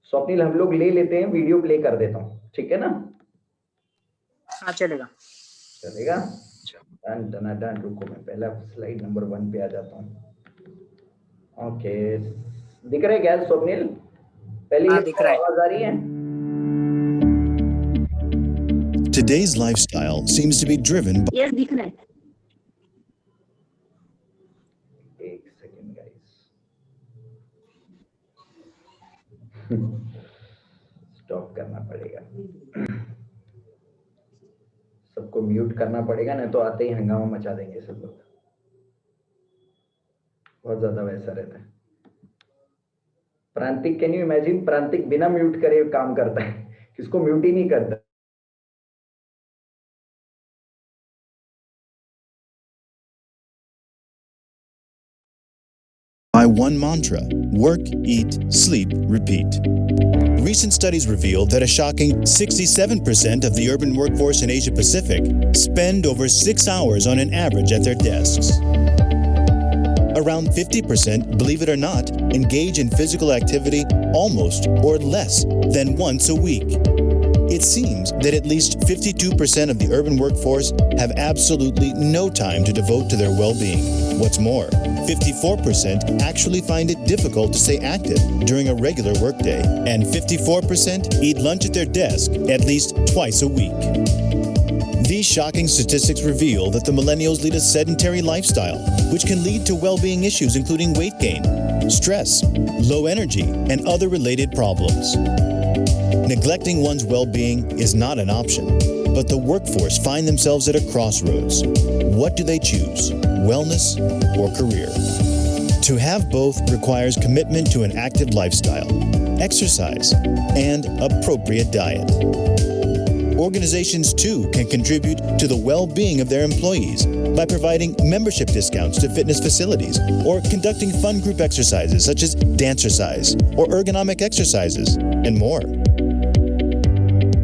स्वप्निल हम लोग ले लेते हैं, वीडियो प्ले कर देता हूँ, ठीक है ना? हाँ चलेगा। चलेगा। Done done done. रुको मैं पहला स्लाइड नंबर 1 पे आ जाता हूँ। ओके, दिख रहा है क्या स्वप्निल? पहले हाँ ये दिख रहा है। आवाज आ रही है? Today's lifestyle seems to be driven by yes दिख रहा है। एक सेकंड गाइस, स्टॉप करना पड़ेगा, सबको म्यूट करना पड़ेगा, नहीं तो आते ही हंगामा मचा देंगे सब लोग। बहुत ज्यादा वैसा रहता है। प्रांतिक, कैन यू इमेजिन, प्रांतिक बिना म्यूट करे काम करता है, किसको म्यूट ही नहीं करता। by one mantra: work, eat, sleep, repeat. Recent studies revealed that a shocking 67% of the urban workforce in Asia Pacific spend over 6 hours on an average at their desks. Around 50%, believe it or not, engage in physical activity almost or less than once a week. It seems that at least 52% of the urban workforce have absolutely no time to devote to their well-being. What's more, 54% actually find it difficult to stay active during a regular workday, and 54% eat lunch at their desk at least twice a week. These shocking statistics reveal that the millennials lead a sedentary lifestyle, which can lead to well-being issues including weight gain, stress, low energy, and other related problems. Neglecting one's well-being is not an option, but the workforce find themselves at a crossroads. What do they choose, wellness or career? To have both requires commitment to an active lifestyle, exercise, and appropriate diet. Organizations too can contribute to the well-being of their employees by providing membership discounts to fitness facilities or conducting fun group exercises such as dancercise or ergonomic exercises, and more.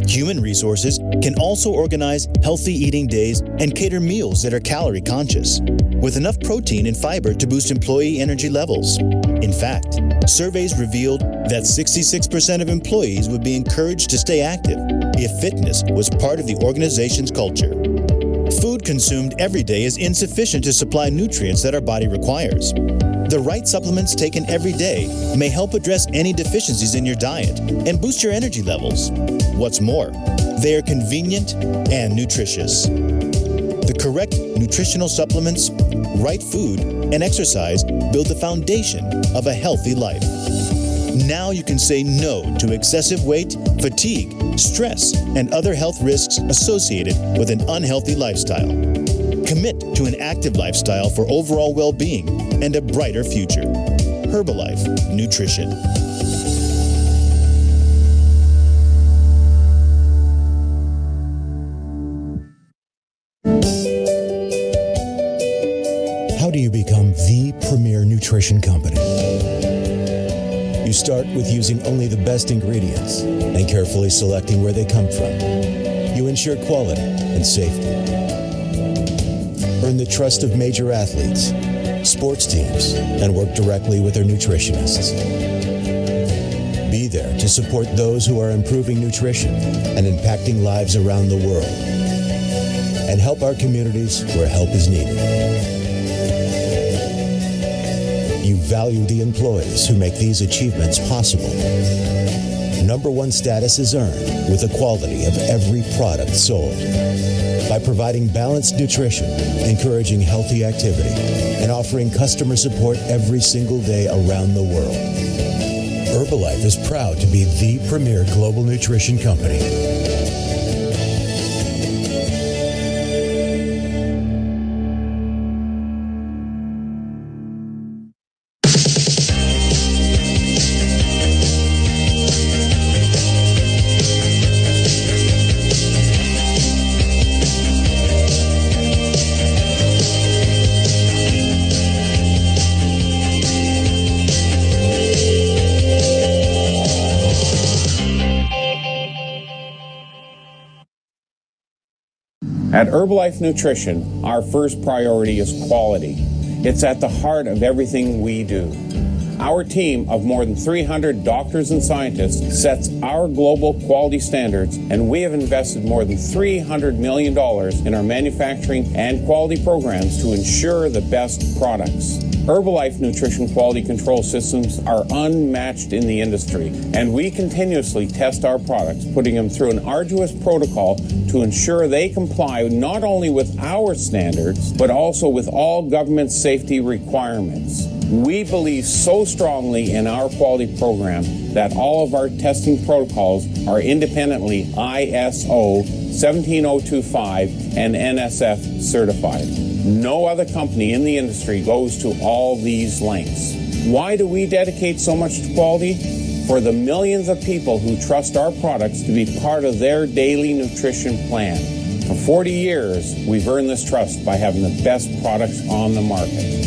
Human resources can also organize healthy eating days and cater meals that are calorie conscious, with enough protein and fiber to boost employee energy levels. In fact, surveys revealed that 66% of employees would be encouraged to stay active if fitness was part of the organization's culture. Food consumed every day is insufficient to supply nutrients that our body requires. The right supplements taken every day may help address any deficiencies in your diet and boost your energy levels. What's more, they are convenient and nutritious. The correct nutritional supplements, right food, and exercise build the foundation of a healthy life. Now you can say no to excessive weight, fatigue, stress, and other health risks associated with an unhealthy lifestyle. Commit to an active lifestyle for overall well-being and a brighter future. Herbalife Nutrition. How do you become the premier nutrition company? You start with using only the best ingredients and carefully selecting where they come from. You ensure quality and safety. Earn the trust of major athletes, sports teams, and work directly with their nutritionists. Be there to support those who are improving nutrition and impacting lives around the world. And help our communities where help is needed. You value the employees who make these achievements possible. #1 status is earned with the quality of every product sold. By providing balanced nutrition, encouraging healthy activity, and offering customer support every single day around the world. Herbalife is proud to be the premier global nutrition company. At Herbalife Nutrition, our first priority is quality. It's at the heart of everything we do. Our team of more than 300 doctors and scientists sets our global quality standards, and we have invested more than $300 million in our manufacturing and quality programs to ensure the best products. Herbalife Nutrition Quality Control Systems are unmatched in the industry, and we continuously test our products, putting them through an arduous protocol to ensure they comply not only with our standards, but also with all government safety requirements. We believe so strongly in our quality program that all of our testing protocols are independently ISO 17025 and NSF certified. No other company in the industry goes to all these lengths. Why do we dedicate so much to quality? For the millions of people who trust our products to be part of their daily nutrition plan. For 40 years, we've earned this trust by having the best products on the market.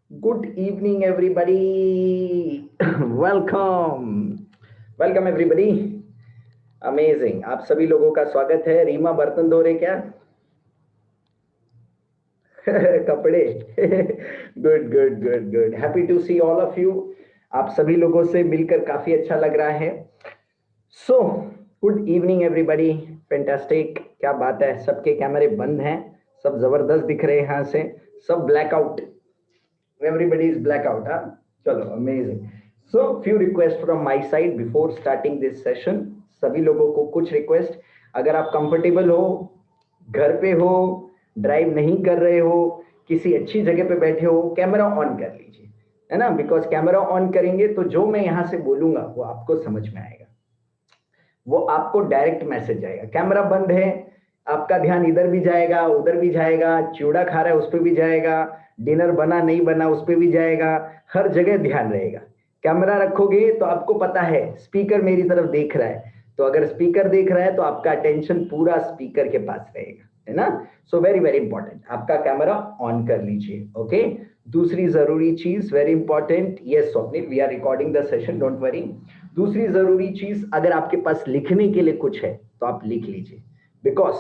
Good evening, everybody. Welcome everybody. Amazing. आप सभी लोगों का स्वागत है। रीमा बर्तन धो रहे क्या? कपड़े। Good. Happy to see all of you. आप सभी लोगों से मिलकर काफी अच्छा लग रहा है। So, good evening everybody. Fantastic. क्या बात है? सबके कैमरे बंद हैं, सब जबरदस्त दिख रहे हैं यहाँ से, सब blackout. Everybody is blackout, huh? Chalo, amazing. So, few requests from my side before starting this session. सभी लोगों को कुछ request. अगर आप comfortable हो, घर पे हो, ड्राइव नहीं कर रहे हो, किसी अच्छी जगह पे बैठे हो, कैमरा ऑन कर लीजिए, है ना? बिकॉज कैमरा ऑन करेंगे तो जो मैं यहाँ से बोलूंगा वो आपको समझ में आएगा, वो आपको डायरेक्ट मैसेज आएगा। कैमरा बंद है, आपका ध्यान इधर भी जाएगा, उधर भी जाएगा, चिवड़ा खा रहा है उस पर भी जाएगा, डिनर बना नहीं बना उस पर भी जाएगा, हर जगह ध्यान रहेगा। कैमरा रखोगे तो आपको पता है स्पीकर मेरी तरफ देख रहा है, तो अगर स्पीकर देख रहा है तो आपका अटेंशन पूरा स्पीकर के पास रहेगा, है ना? सो वेरी इंपॉर्टेंट, आपका कैमरा ऑन कर लीजिए। ओके, दूसरी जरूरी चीज, very important, yes Swapnil, we are recording the session, don't worry. दूसरी जरूरी चीज, अगर आपके पास लिखने के लिए कुछ है तो आप लिख लीजिए, बिकॉज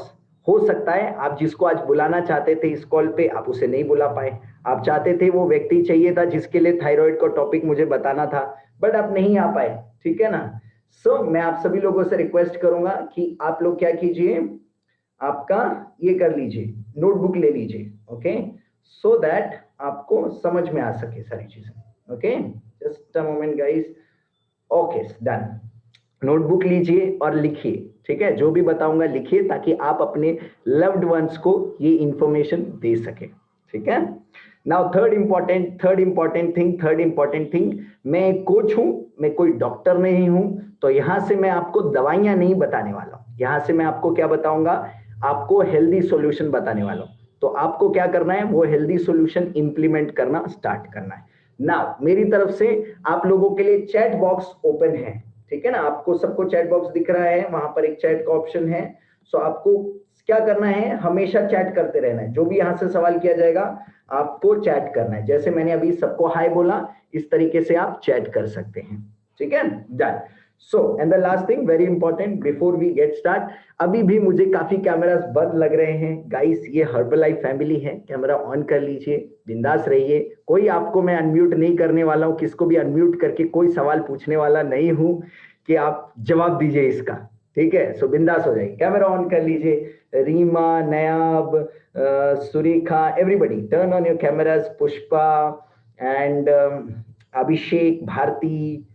हो सकता है आप जिसको आज बुलाना चाहते थे इस कॉल पे आप उसे नहीं बुला पाए। आप चाहते थे वो व्यक्ति चाहिए था जिसके लिए थायराइड का टॉपिक मुझे बताना था, बट आप नहीं आ पाए, ठीक है ना? सो मैं आप सभी लोगों से रिक्वेस्ट करूंगा कि आप लोग क्या कीजिए, आपका ये कर लीजिए, नोटबुक ले लीजिए, ओके, सो दैट आपको समझ में आ सके सारी चीजें। Okay, just a moment guys. Okay, done. Notebook लीजिए और लिखिए, ठीक है? जो भी बताऊंगा लिखिए ताकि आप अपने लव्ड वंस को ये इंफॉर्मेशन दे सके, ठीक है? नाउ थर्ड इंपॉर्टेंट थिंग, मैं एक कोच हूं, मैं कोई डॉक्टर नहीं हूं, तो यहां से मैं आपको दवाइयां नहीं बताने वाला हूं। यहां से मैं आपको क्या बताऊंगा, आपको हेल्दी सॉल्यूशन बताने वाला हूं। तो आपको क्या करना है, वो हेल्दी सॉल्यूशन इंप्लीमेंट करना स्टार्ट करना है। नाउ मेरी तरफ से आप लोगों के लिए चैट बॉक्स ओपन है, ठीक है ना? आपको सबको चैट बॉक्स दिख रहा है, वहां पर एक चैट का ऑप्शन है। सो आपको क्या करना है, हमेशा चैट करते रहना है। जो भी यहां से सवाल किया जाएगा आपको चैट करना है। जैसे मैंने अभी सबको हाय बोला, इस तरीके से आप चैट कर सकते हैं, ठीक है? Done. So and the last thing, very important, before we get start, अभी भी मुझे काफी कैमरास बंद लग रहे हैं गाइस, ये हर्बलाइफ फैमिली है, कैमरा ऑन कर लीजिए, बिंदास रहिए। कोई आपको मैं अनम्यूट नहीं करने वाला हूं, किसको भी अनम्यूट करके कोई सवाल पूछने वाला नहीं हूं कि आप जवाब दीजिए इसका, ठीक है? सो बिंदास हो जाइए, कैमरा ऑन कर लीजिए। Reema, Nayab, Surekha, everybody turn on your cameras, Pushpa and Abhishek, Bharati,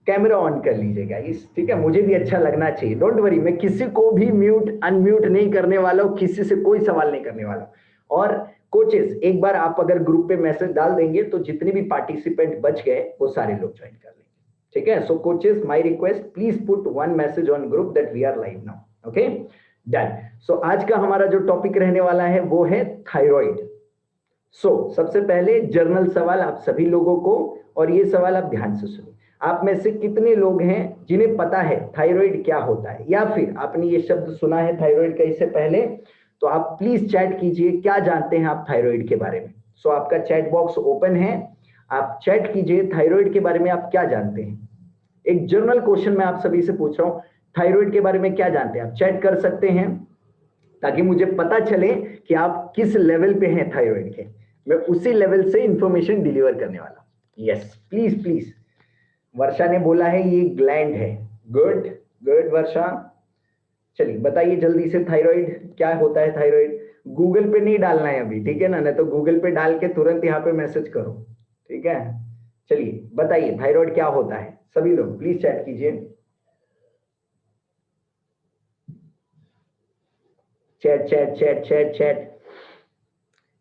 camera on कर लीजिएगा इस, ठीक है? मुझे भी अच्छा लगना चाहिए, डोंट वरी, मैं किसी को भी म्यूट अनम्यूट नहीं करने वाला हूँ, किसी से कोई सवाल नहीं करने वाला हूँ। और कोचेस, एक बार आप अगर ग्रुप पे मैसेज डाल देंगे तो जितने भी पार्टिसिपेंट बच गए वो सारे लोग ज्वाइन कर लेंगे, ठीक है? So coaches, my request, please put one message on group that we are live now, okay? Done. So आज का हमारा जो टॉपिक रहने वाला है वो है थायराइड। सो सबसे पहले जर्नल सवाल आप सभी लोगों को, और ये सवाल आप ध्यान से सुनिए। आप में से कितने लोग हैं जिन्हें पता है थायराइड क्या होता है, या फिर आपने ये शब्द सुना है थायराइड का इससे पहले? तो आप प्लीज चैट कीजिए, क्या जानते हैं आप थायराइड के बारे में। सो आपका चैट बॉक्स ओपन है, आप चैट कीजिए, थायराइड के बारे में आप क्या जानते हैं? एक जनरल क्वेश्चन मैं आप सभी से पूछ रहा हूं, थायराइड के बारे में क्या जानते हैं? आप चैट कर सकते हैं ताकि मुझे पता चले कि आप किस लेवल पे हैं थायराइड के, मैं उसी लेवल से इंफॉर्मेशन डिलीवर करने वाला हूं। Yes, please please. वर्षा ने बोला है ये ग्लैंड है। गुड गुड वर्षा। चलिए बताइए जल्दी से, थायराइड क्या होता है? थायराइड गूगल पे नहीं डालना है अभी, ठीक है ना? नहीं तो गूगल पे डाल के तुरंत यहाँ पे मैसेज करो, ठीक है? चलिए बताइए थायराइड क्या होता है, सभी लोग प्लीज चैट कीजिए। Chat chat chat chat chat.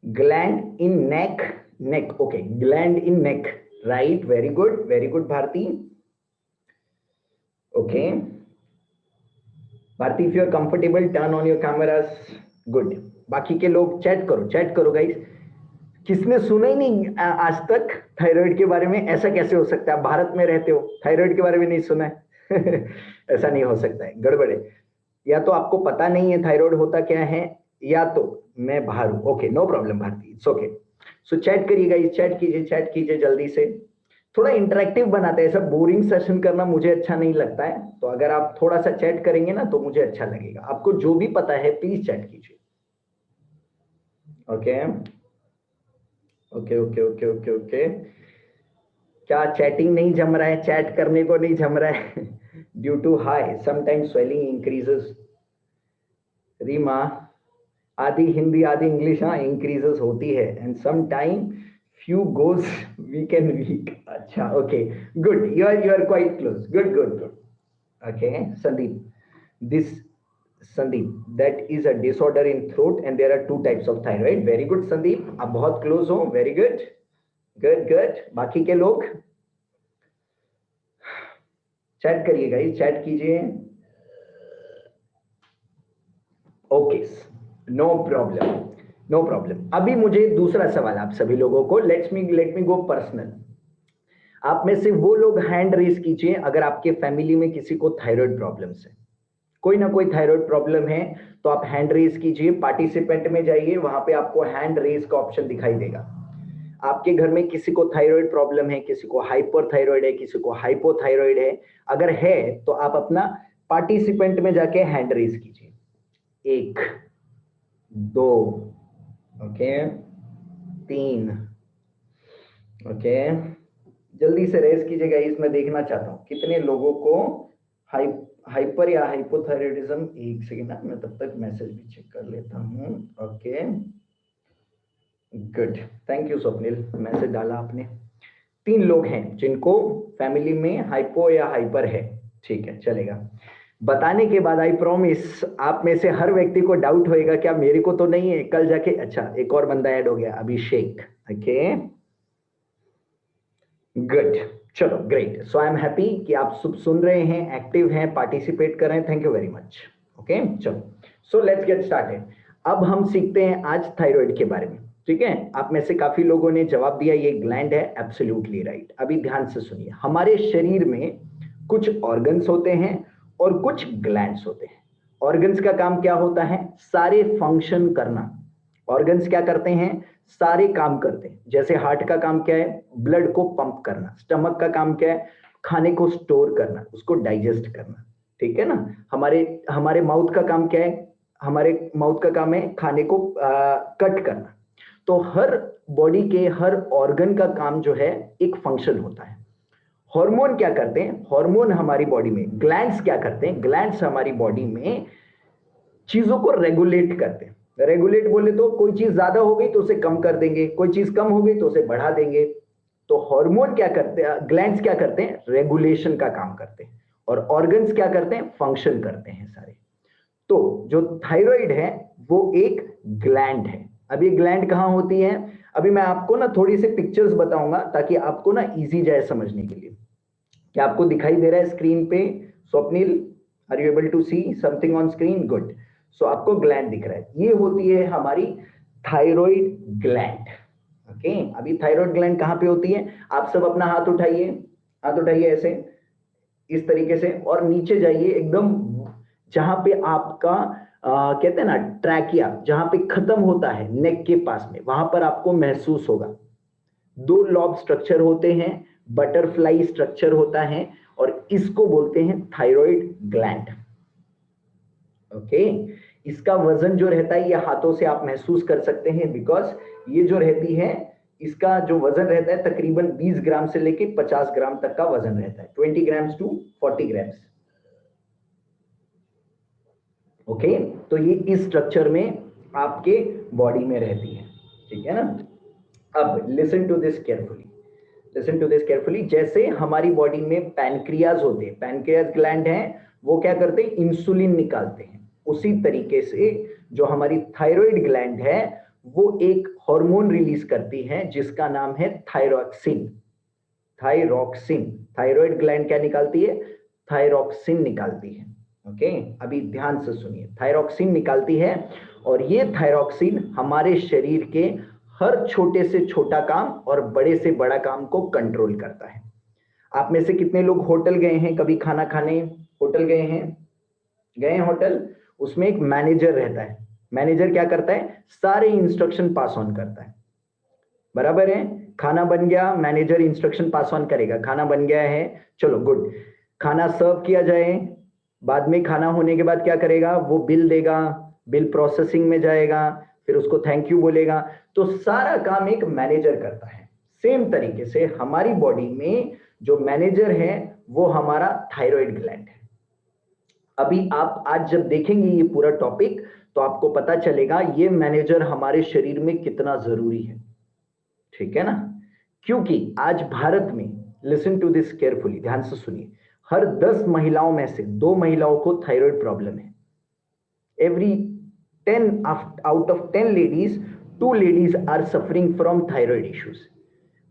Gland in neck, neck, okay, gland in neck, right, very good Bharti. Okay Bharti, if you are comfortable turn on your cameras. Good, बाकी के लोग चैट करो गाइस। किसने सुना ही नहीं आज तक थायराइड के बारे में? ऐसा कैसे हो सकता है? आप भारत में रहते हो, थायराइड के बारे में नहीं सुना है? ऐसा नहीं हो सकता है, गड़बड़ है। या तो आपको पता नहीं है थायराइड होता क्या है, या तो मैं बाहर हूं। Okay, no problem Bharti, it's okay. So chat करिएगा, चैट कीजिए जल्दी से। थोड़ा इंटरेक्टिव बनाते हैं, ऐसा बोरिंग सेशन करना मुझे अच्छा नहीं लगता है, तो अगर आप थोड़ा सा चैट करेंगे ना तो मुझे अच्छा लगेगा। आपको जो भी पता है प्लीज चैट कीजिए। Okay okay okay okay okay okay. क्या चैटिंग नहीं जम रहा है? चैट करने को नहीं जम रहा है? Due to high sometimes swelling increases. Reema, आधी हिंदी आधी इंग्लिश, हाँ, इंक्रीजेस होती है, and some time few goes weak and weak. अच्छा, okay, good, you are quite close. Good. Okay, Sandeep, that is a disorder in throat and there are two types of thyroid. Very good Sandeep, आप बहुत close हो, very good. बाकी के लोग chat करिए guys, chat कीजिए। Okay, no problem. अभी मुझे दूसरा सवाल आप सभी लोगों को, लेट मी गो पर्सनल। आप में से वो लोग हैंड रेज कीजिए अगर आपके फैमिली में किसी को थायराइड प्रॉब्लम है, कोई ना कोई थायराइड प्रॉब्लम है तो आप हैंड रेज कीजिए। पार्टिसिपेंट में जाइए, वहां पे आपको हैंड रेज का ऑप्शन दिखाई देगा। आपके घर में किसी को थायराइड प्रॉब्लम है, किसी को हाइपरथायराइड है, किसी को हाइपोथायराइड है, अगर है तो आप अपना पार्टिसिपेंट में जाके हैंड रेज कीजिए। 1 2, ओके, 3, ओके, जल्दी से रेज कीजिएगा। इसमें देखना चाहता हूं कितने लोगों को हाइपर या हाइपोथायराइडिज्म। एक सेकेंड, मैं तब तक मैसेज भी चेक कर लेता हूं। Okay, good, thank you Swapnil, message डाला आपने। 3 लोग हैं जिनको फैमिली में हाइपो या हाइपर है, ठीक है, चलेगा। बताने के बाद आई प्रॉमिस आप में से हर व्यक्ति को डाउट होएगा क्या मेरे को तो नहीं है, कल जाके। अच्छा, एक और बंदा ऐड हो गया, अभिषेक। ओके, गुड, चलो great. So I am happy कि आप सब सुन रहे हैं, एक्टिव हैं, पार्टिसिपेट कर रहे हैं, thank you very much. Okay, चलो, सो लेट्स गेट स्टार्टेड। अब हम सीखते हैं आज थायराइड के बारे में, ठीक है? आप में से काफी लोगों ने जवाब दिया ये ग्लैंड है, एब्सोल्युटली राइट। अभी ध्यान से सुनिए, हमारे शरीर में कुछ ऑर्गन्स होते हैं और कुछ ग्लैंड्स होते हैं। ऑर्गन्स का काम क्या होता है? सारे फंक्शन करना। ऑर्गन्स क्या करते हैं? सारे काम करते हैं। जैसे हार्ट का काम क्या है? ब्लड को पंप करना। स्टमक का काम क्या है? खाने को स्टोर करना, उसको डाइजेस्ट करना, ठीक है ना? हमारे माउथ का काम क्या है? हमारे माउथ का काम है खाने को कट करना। तो हर बॉडी के हर ऑर्गन का काम जो है एक फंक्शन होता है। हार्मोन क्या करते हैं? हार्मोन हमारी बॉडी में, ग्लैंड्स क्या करते हैं? ग्लैंड्स हमारी बॉडी में चीजों को रेगुलेट करते हैं। रेगुलेट बोले तो कोई चीज ज्यादा हो गई तो उसे कम कर देंगे, कोई चीज कम हो गई तो उसे बढ़ा देंगे। तो हार्मोन क्या करते हैं? ग्लैंड्स क्या करते हैं? रेगुलेशन का काम करते हैं। और ऑर्गन्स क्या करते हैं? फंक्शन करते हैं सारे। तो जो थायराइड है वो एक ग्लैंड है। अब ये ग्लैंड कहां होती है? अभी मैं आपको ना थोड़ी सी पिक्चर्स बताऊंगा ताकि आपको ना इजी जाए समझने के लिए। क्या आपको दिखाई दे रहा है स्क्रीन पे? Swapnil, are you able to see something on screen? Good. So आपको ग्लैंड दिख रहा है, ये होती है हमारी थायराइड ग्लैंड। ओके, अभी थायराइड ग्लैंड कहां पे होती है? आप सब अपना हाथ उठाइए ऐसे, इस तरीके से, और नीचे जाइए एकदम, जहां पे आपका कहते हैं ना ट्रैकिया, जहां पे खत्म होता है नेक के पास में, वहां पर आपको महसूस होगा। दो लॉब स्ट्रक्चर होते हैं, बटरफ्लाई स्ट्रक्चर होता है, और इसको बोलते हैं थायराइड ग्लैंड। ओके, इसका वजन जो रहता है ये हाथों से आप महसूस कर सकते हैं, बिकॉज ये जो रहती है इसका जो वजन रहता है तकरीबन 20 ग्राम से लेके 50 ग्राम तक का वजन रहता है, 20 ग्राम्स टू 40 ग्राम्स। ओके, तो ये इस स्ट्रक्चर में आपके बॉडी में रहती है, ठीक है ना। अब listen to this carefully, listen to this carefully. जैसे हमारी बॉडी में पैनक्रियाज होते हैं, पैनक्रियाज ग्लैंड है, वो क्या करते हैं, इंसुलिन निकालते हैं। उसी तरीके से जो हमारी थायराइड ग्लैंड है वो एक हार्मोन रिलीज करती है जिसका नाम है थायरॉक्सिन। थायरॉक्सिन, थायराइड ग्लैंड क्या निकालती है, थायरॉक्सिन निकालती है। ओके, अभी ध्यान से सुनिए, थायरॉक्सिन निकालती है, और ये थायरॉक्सिन हमारे शरीर के हर छोटे से छोटा काम और बड़े से बड़ा काम को कंट्रोल करता है। आप में से कितने लोग होटल गए हैं कभी खाना खाने, होटल गए हैं, गए हैं होटल, उसमें एक मैनेजर रहता है। मैनेजर क्या करता है, सारे इंस्ट्रक्शन पास ऑन करता है, बराबर है। खाना बन गया, मैनेजर इंस्ट्रक्शन पास ऑन करेगा, खाना बन गया है, चलो गुड, खाना सर्व किया जाए। बाद में खाना होने के बाद क्या करेगा, वो बिल देगा, बिल प्रोसेसिंग में जाएगा, फिर उसको थैंक यू बोलेगा। तो सारा काम एक मैनेजर करता है। सेम तरीके से हमारी बॉडी में जो मैनेजर है वो हमारा थायराइड ग्लैंड है। अभी आप आज जब देखेंगे ये पूरा टॉपिक तो आपको पता चलेगा ये मैनेजर हमारे शरीर में कितना जरूरी है, ठीक है ना। क्योंकि आज भारत में, लिसन टू दिस केयरफुली, ध्यान से सुनिए, हर 10 महिलाओं में से 2 महिलाओं को थायराइड प्रॉब्लम है। Every 10 out of 10 ladies, 2 ladies are suffering from thyroid issues.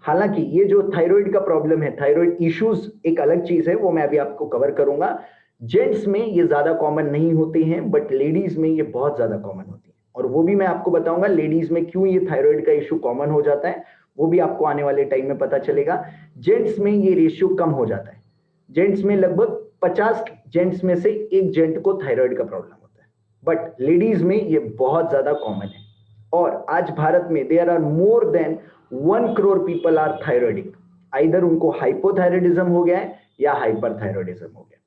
हालांकि ये जो थायराइड का प्रॉब्लम है, थायराइड इश्यूज एक अलग चीज है, वो मैं अभी आपको कवर करूंगा। जेंट्स में ये ज्यादा कॉमन नहीं होती हैं, बट लेडीज में ये बहुत ज्यादा कॉमन होती है, और वो भी मैं आपको बताऊंगा लेडीज में क्यों ये थायराइड का इश्यू कॉमन हो जाता है, वो भी आपको आने वाले टाइम में पता चलेगा। जेंट्स में ये रेशियो कम हो जाता है। जेंट्स में लगभग 50 जेंट्स में से एक जेंट को थायराइड का प्रॉब्लम होता है, बट लेडीज में ये बहुत ज्यादा कॉमन है। और आज भारत में there are more than 1 crore people are thyroidic. Either उनको हाइपोथायराइडिज्म हो गया है या हाइपरथायराइडिज्म हो गया।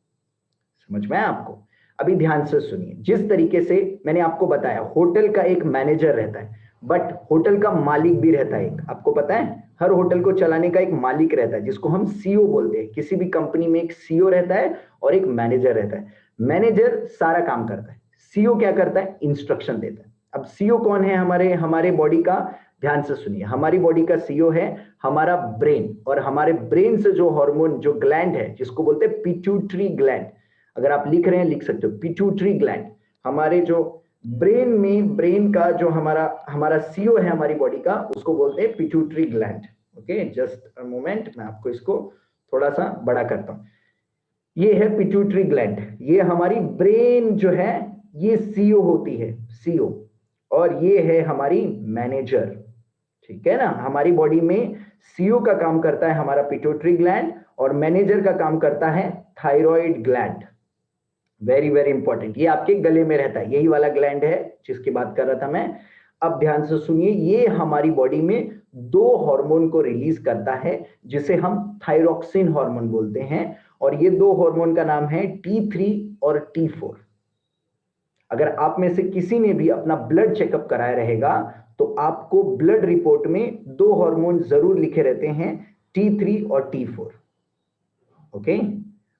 समझ में आया आपको? अभी ध्यान से सुनिए, जिस तरीके से मैंने आपको बताया, होटल का एक मैनेजर रहता है, बट होटल का मालिक भी रहता है एक। आपको पता है हर होटल को चलाने का एक मालिक रहता है जिसको हम सीईओ बोलते हैं। किसी भी कंपनी में एक सीईओ रहता है और एक मैनेजर रहता है। मैनेजर सारा काम करता है, सीईओ क्या करता है, इंस्ट्रक्शन देता है। अब सीईओ कौन है हमारे बॉडी का? ध्यान से सुनिए, हमारी बॉडी का सीईओ है हमारा ब्रेन, और हमारे ब्रेन से जो हार्मोन, जो ग्लैंड है जिसको बोलते हैं पिट्यूटरी ग्लैंड, अगर आप लिख रहे हैं लिख सकते हो, पिट्यूटरी ग्लैंड हमारे जो ब्रेन में, ब्रेन का जो हमारा सीईओ है हमारी बॉडी का, उसको बोलते हैं pituitary gland. Okay, just a moment, मैं आपको इसको थोड़ा सा बड़ा करता हूं। ये है पिट्यूटरी ग्लैंड, ये हमारी ब्रेन जो है ये सीईओ होती है, सीईओ, और ये है हमारी मैनेजर, ठीक है ना। हमारी बॉडी में सीईओ का काम करता है हमारा पिट्यूटरी ग्लैंड, और मैनेजर का काम करता है thyroid gland. Very very important, ये आपके गले में रहता है, यही वाला ग्लैंड है जिसकी बात कर रहा था मैं। अब ध्यान से सुनिए, ये हमारी बॉडी में 2 हार्मोन को रिलीज करता है जिसे हम थायरॉक्सिन हार्मोन बोलते हैं, और ये 2 हार्मोन का नाम है T3 और T4। अगर आप में से किसी ने भी अपना ब्लड चेकअप कराया रहेगा तो आपको ब्लड रिपोर्ट में 2 हार्मोन जरूर लिखे रहते हैं, T3 और T4। ओके,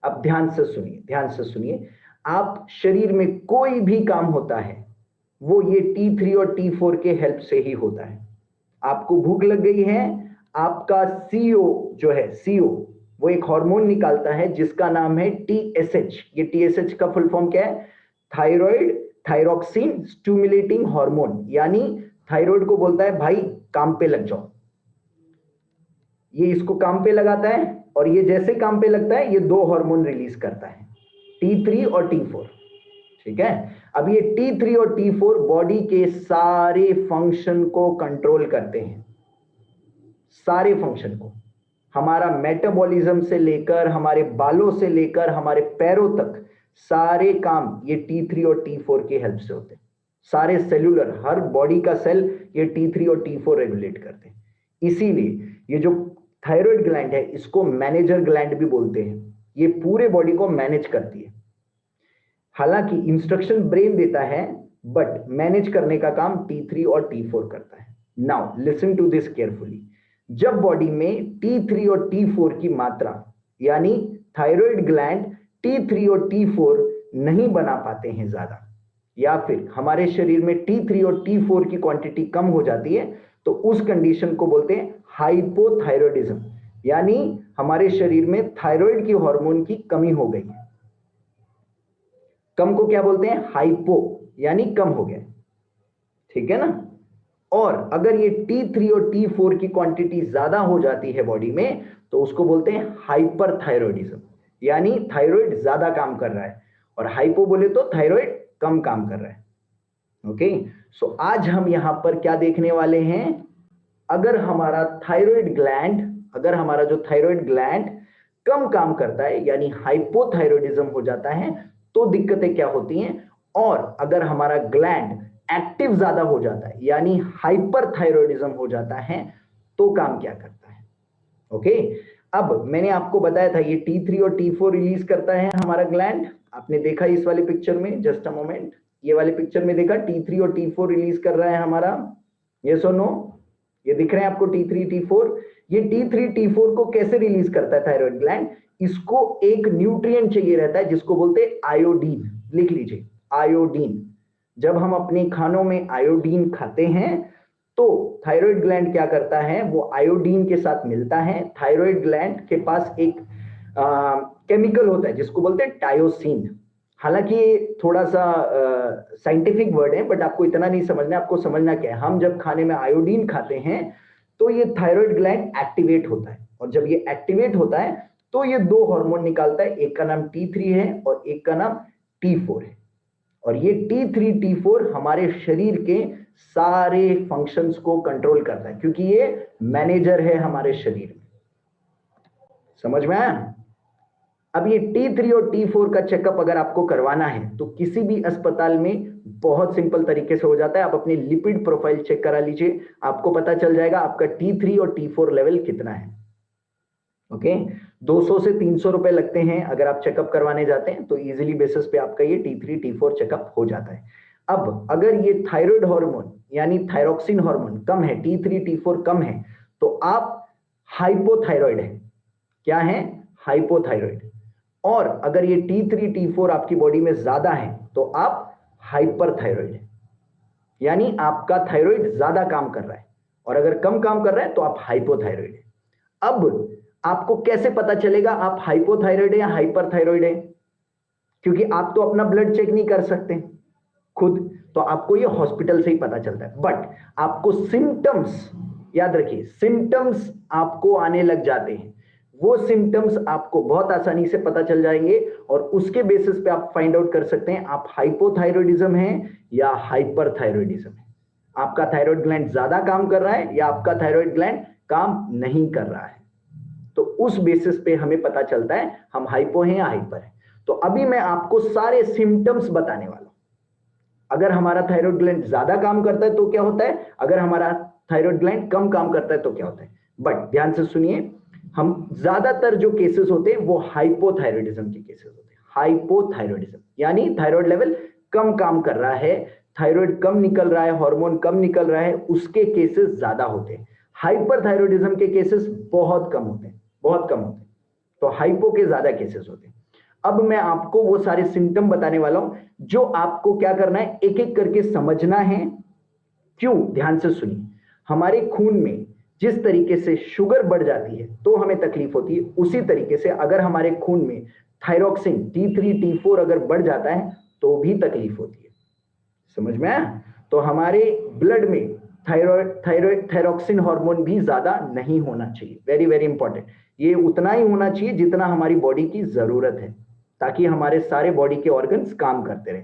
अब ध्यान से सुनिए, ध्यान से सुनिए, आप शरीर में कोई भी काम होता है वो ये T3 और T4 के हेल्प से ही होता है। आपको भूख लग गई है, आपका सीईओ जो है, सीईओ वो एक हार्मोन निकालता है जिसका नाम है TSH। ये TSH का फुल फॉर्म क्या है? थायराइड थायरॉक्सिन स्टिमुलेटिंग हार्मोन, यानी थायराइड को बोलता है भाई काम पे लग जाओ। ये इसको काम पे लगाता है, और ये जैसे काम पे लगता है ये 2 हार्मोन रिलीज करता है, T3 और T4, ठीक है। अब ये T3 और T4 बॉडी के सारे फंक्शन को कंट्रोल करते हैं, सारे फंक्शन को। हमारा मेटाबॉलिज्म से लेकर, हमारे बालों से लेकर, हमारे पैरों तक सारे काम ये T3 और T4 की हेल्प से होते हैं। सारे सेलुलर, हर बॉडी का सेल ये T3 और T4 रेगुलेट करते हैं। इसीलिए ये जो थायराइड ग्लैंड है इसको मैनेजर ग्लैंड भी बोलते हैं। ये पूरे बॉडी को मैनेज करती है। हालांकि इंस्ट्रक्शन ब्रेन देता है, बट मैनेज करने का काम T3 और T4 करता है। Now listen to this carefully. जब बॉडी में T3 और T4 की मात्रा यानी थायराइड ग्लैंड T3 और T4 नहीं बना पाते हैं ज्यादा, या फिर हमारे शरीर में T3 और T4 की क्वांटिटी कम हो जाती है, तो उस कंडीशन को बोलते हैं हाइपोथायरॉयडिज्म, यानी हमारे शरीर में थायराइड की हार्मोन की कमी हो गई है। कम को क्या बोलते हैं? हाइपो, यानी कम हो गया। ठीक है ना? और अगर ये T3 और T4 की क्वांटिटी ज्यादा हो जाती है बॉडी में, तो उसको बोलते हैं हाइपरथायरॉयडिज्म, यानी थायराइड ज्यादा काम कर रहा है, और हाइपो बोले तो थायराइड कम काम कर रहा है। ओके, सो आज हम यहां पर क्या देखने वाले हैं? अगर हमारा जो थायराइड ग्लैंड कम काम करता है यानी हाइपोथायरॉयडिज्म हो जाता है, तो दिक्कतें क्या होती हैं, और अगर हमारा ग्लैंड एक्टिव ज्यादा हो जाता है यानी हाइपरथायरॉयडिज्म हो जाता है, तो काम क्या करता है। ओके, अब मैंने आपको बताया था ये T3 और T4 रिलीज करता है हमारा ग्लैंड। आपने देखा इस वाले पिक्चर में, जस्ट अ मोमेंट, ये वाले पिक्चर में देखा T3 और T4 रिलीज कर रहा है हमारा, यस और नो? ये दिख रहे हैं आपको T3 T4? ये T3 T4 को कैसे रिलीज करता है थायराइड ग्लैंड? इसको एक न्यूट्रिएंट चाहिए रहता है जिसको बोलते हैं आयोडीन। लिख लीजिए, आयोडीन। जब हम अपने खानों में आयोडीन खाते हैं तो थायराइड ग्लैंड क्या करता है, वो आयोडीन के साथ मिलता है। थायराइड ग्लैंड के पास एक केमिकल होता है जिसको बोलते हैं टायोसिन। हालांकि ये थोड़ा सा साइंटिफिक वर्ड है, बट आपको इतना नहीं समझना, आपको समझना क्या है, हम जब खाने में आयोडीन खाते हैं तो ये थायराइड ग्लैंड एक्टिवेट होता है, और जब ये एक्टिवेट होता है तो ये दो हार्मोन निकालता है, एक का नाम T3 है और एक का नाम T4 है। और ये T3 T4 हमारे शरीर के सारे फंक्शंस को कंट्रोल करता है, क्योंकि ये मैनेजर है हमारे शरीर में। समझ में आया? अब ये T3 और T4 का चेकअप अगर आपको करवाना है तो किसी भी अस्पताल में बहुत सिंपल तरीके से हो जाता है। आप अपनी लिपिड प्रोफाइल चेक करा लीजिए, आपको पता चल जाएगा आपका T3 और T4 लेवल कितना है। ओके, 200 से 300 रुपए लगते हैं अगर आप चेकअप करवाने जाते हैं, तो इजीली बेसिस पे आपका ये T3 T4 चेकअप हो जाता है। अब अगर ये थायराइड हार्मोन यानी थायरोक्सिन हार्मोन कम है, T3 T4 कम है, तो आप हाइपोथायरॉइड है। क्या है? हाइपोथायरॉइड। और अगर ये T3 T4 आपकी बॉडी में ज्यादा है तो आप हाइपरथायरॉइड है, यानी आपका थायराइड ज्यादा काम कर रहा है, और अगर कम काम कर रहा है तो आप हाइपोथायरॉइड है। अब आपको कैसे पता चलेगा आप हाइपोथायरॉइड है या हाइपरथायरॉइड है? क्योंकि आप तो अपना ब्लड चेक नहीं कर सकते खुद, तो आपको ये हॉस्पिटल से ही पता चलता है। बट आपको सिम्टम्स, याद रखिए, सिम्टम्स आपको आने लग जाते हैं, वो सिम्टम्स आपको बहुत आसानी से पता चल जाएंगे, और उसके बेसिस पे आप फाइंड आउट कर सकते हैं आप हाइपोथायरॉयडिज्म है या हाइपरथायरॉयडिज्म है। आपका थायराइड ग्लैंड ज्यादा काम कर रहा है या आपका थायराइड ग्लैंड काम नहीं कर रहा है, तो उस बेसिस पे हमें पता चलता है हम हाइपो हैं या हाइपर हैं। तो अभी मैं आपको सारे सिम्टम्स बताने वाला हूं। अगर हमारा थायराइड ग्लैंड ज्यादा काम करता है तो क्या होता है, अगर हमारा थायराइड ग्लैंड कम काम करता है तो क्या होता है। बट ध्यान से सुनिए, हम ज्यादातर जो केसेस होते हैं वो हाइपोथायरॉयडिज्म के केसेस होते हैं। हाइपोथायरॉयडिज्म यानी थायराइड लेवल कम काम कर रहा है, थायराइड कम निकल रहा है, हार्मोन कम निकल रहा है, उसके केसेस ज्यादा होते हैं। हाइपरथायरॉयडिज्म के केसेस बहुत कम होते हैं, बहुत कम होते हैं। तो हाइपो के ज्यादा केसेस होते हैं। अब मैं आपको वो सारे सिम्टम बताने वाला हूं जो आपको क्या करना है, एक एक करके समझना है। क्यों? ध्यान से सुनिए। हमारे खून में जिस तरीके से शुगर बढ़ जाती है तो हमें तकलीफ होती है, उसी तरीके से अगर हमारे खून में थायरोक्सिन T3 T4 अगर बढ़ जाता है तो भी तकलीफ होती है। समझ में आया? तो हमारे ब्लड में थायरोक्सिन हार्मोन भी ज्यादा नहीं होना चाहिए। वेरी वेरी इंपॉर्टेंट, ये उतना ही होना चाहिए जितना हमारी बॉडी की जरूरत है, ताकि हमारे सारे बॉडी के ऑर्गन्स काम करते रहे।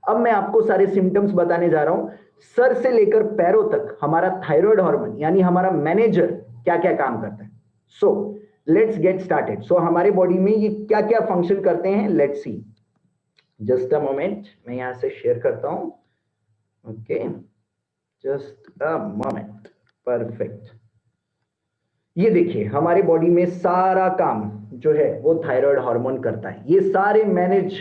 अब मैं आपको सारे सिम्टम्स बताने जा रहा हूं। सर से लेकर पैरों तक हमारा थायराइड हार्मोन यानी हमारा मैनेजर क्या क्या काम करता है। So let's get started. So हमारे बॉडी में ये क्या क्या फंक्शन करते हैं, let's see. Just a moment, मैं यहां से शेयर करता हूं। Okay, just a moment, perfect. ये देखिए हमारे बॉडी में सारा काम जो है वो थायराइड हार्मोन करता है, ये सारे मैनेज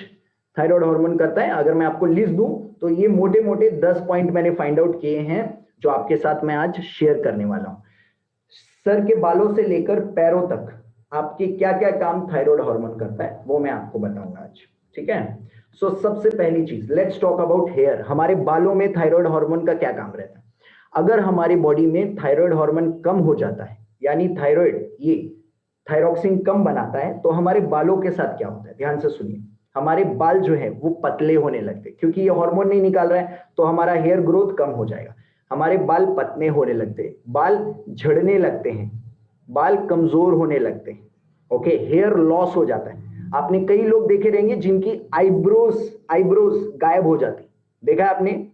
थायराइड हार्मोन करता है। अगर मैं आपको लिस्ट दूं तो ये मोटे मोटे 10 पॉइंट मैंने फाइंड आउट किए हैं जो आपके साथ मैं आज शेयर करने वाला हूं। सर के बालों से लेकर पैरों तक आपके क्या क्या काम थायराइड हार्मोन करता है वो मैं आपको बताऊंगा आज, ठीक है। सो सबसे पहली चीज, लेट्स टॉक अबाउट हेयर। हमारे बालों में थायराइड हार्मोन का क्या काम रहता है? अगर हमारी बॉडी में थायराइड हार्मोन कम हो जाता है, यानी थायराइड ये थायरॉक्सिन कम बनाता है, तो हमारे बालों के साथ क्या होता है? ध्यान से सुनिए, हमारे बाल जो है वो पतले होने लगते हैं, क्योंकि ये हार्मोन नहीं निकाल रहा है तो हमारा हेयर ग्रोथ कम हो जाएगा। हमारे बाल पतले होने लगते हैं, बाल झड़ने लगते हैं, बाल कमजोर होने लगते हैं, ओके, हेयर लॉस हो जाता है। आपने कई लोग देखे रहेंगे जिनकी आईब्रोज गायब हो जाती, देखा है आपने?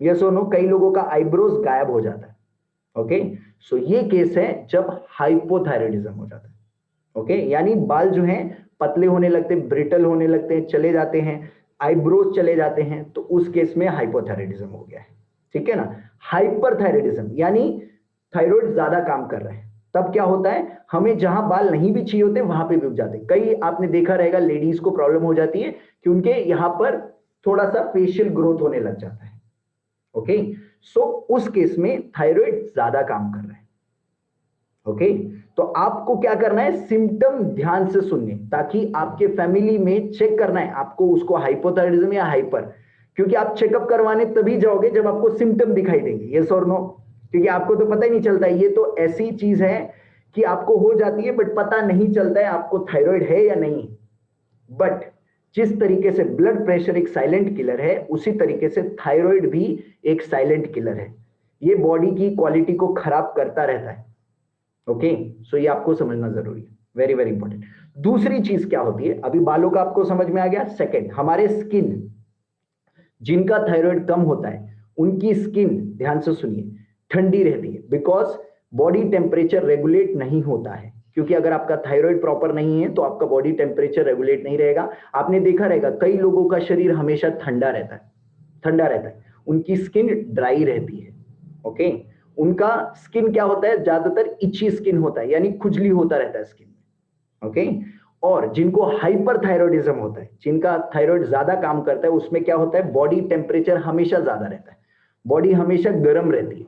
यस और नो? कई लोगों का आईब्रोज गायब हो जाता है, ओके। सो ये केस है जब हाइपोथायराइडिज्म हो जाता है, ओके, यानी बाल जो हैं पतले होने लगते हैं, ब्रिटल होने लगते हैं, चले जाते हैं, आईब्रोज चले जाते हैं, तो उस केस में हाइपोथायराइडिज्म हो गया है, ठीक है ना। हाइपरथायराइडिज्म यानी थायराइड ज्यादा काम कर रहा है, तब क्या होता है, हमें जहां बाल नहीं भी चाहिए होते वहां पे भी उग जाते हैं। कई आपने देखा रहेगा लेडीज को प्रॉब्लम हो जाती है कि उनके यहां पर थोड़ा सा फेशियल ग्रोथ होने लग जाता है, ओके। सो उस केस में थायराइड ज्यादा काम कर रहा है, ओके। तो आपको क्या करना है, सिम्टम ध्यान से सुनने, ताकि आपके फैमिली में चेक करना है आपको उसको हाइपोथायराइडिज्म या हाइपर, क्योंकि आप चेकअप करवाने तभी जाओगे जब आपको सिम्टम दिखाई देंगे, यस और नो? क्योंकि आपको तो पता ही नहीं चलता, ये तो ऐसी चीज है कि आपको हो जाती है बट पता नहीं चलता है आपको थायराइड है या नहीं। बट जिस तरीके से ब्लड प्रेशर एक साइलेंट किलर है, उसी तरीके से थायराइड भी एक साइलेंट किलर है, ये बॉडी की क्वालिटी को खराब करता रहता है, ओके। सो ये आपको समझना जरूरी है, वेरी वेरी इंपॉर्टेंट। दूसरी चीज क्या होती है, अभी बालों का आपको समझ में आ गया। सेकंड, हमारे स्किन, जिनका थायराइड कम होता है उनकी स्किन, ध्यान से सुनिए, ठंडी रहती है, बिकॉज बॉडी टेम्परेचर रेगुलेट नहीं होता है। क्योंकि अगर आपका थायराइड प्रॉपर नहीं है तो आपका बॉडी टेम्परेचर रेगुलेट नहीं रहेगा। आपने देखा रहेगा कई लोगों का शरीर हमेशा ठंडा रहता है, ठंडा रहता है, उनकी स्किन ड्राई रहती है, ओके। उनका स्किन क्या होता है, ज्यादातर इची स्किन होता है, यानी खुजली होता रहता है स्किन में, ओके। और जिनको हाइपरथायराइडिज्म होता है, जिनका थायराइड ज्यादा काम करता है, उसमें क्या होता है, बॉडी टेम्परेचर हमेशा ज्यादा रहता है, बॉडी हमेशा गर्म रहती है,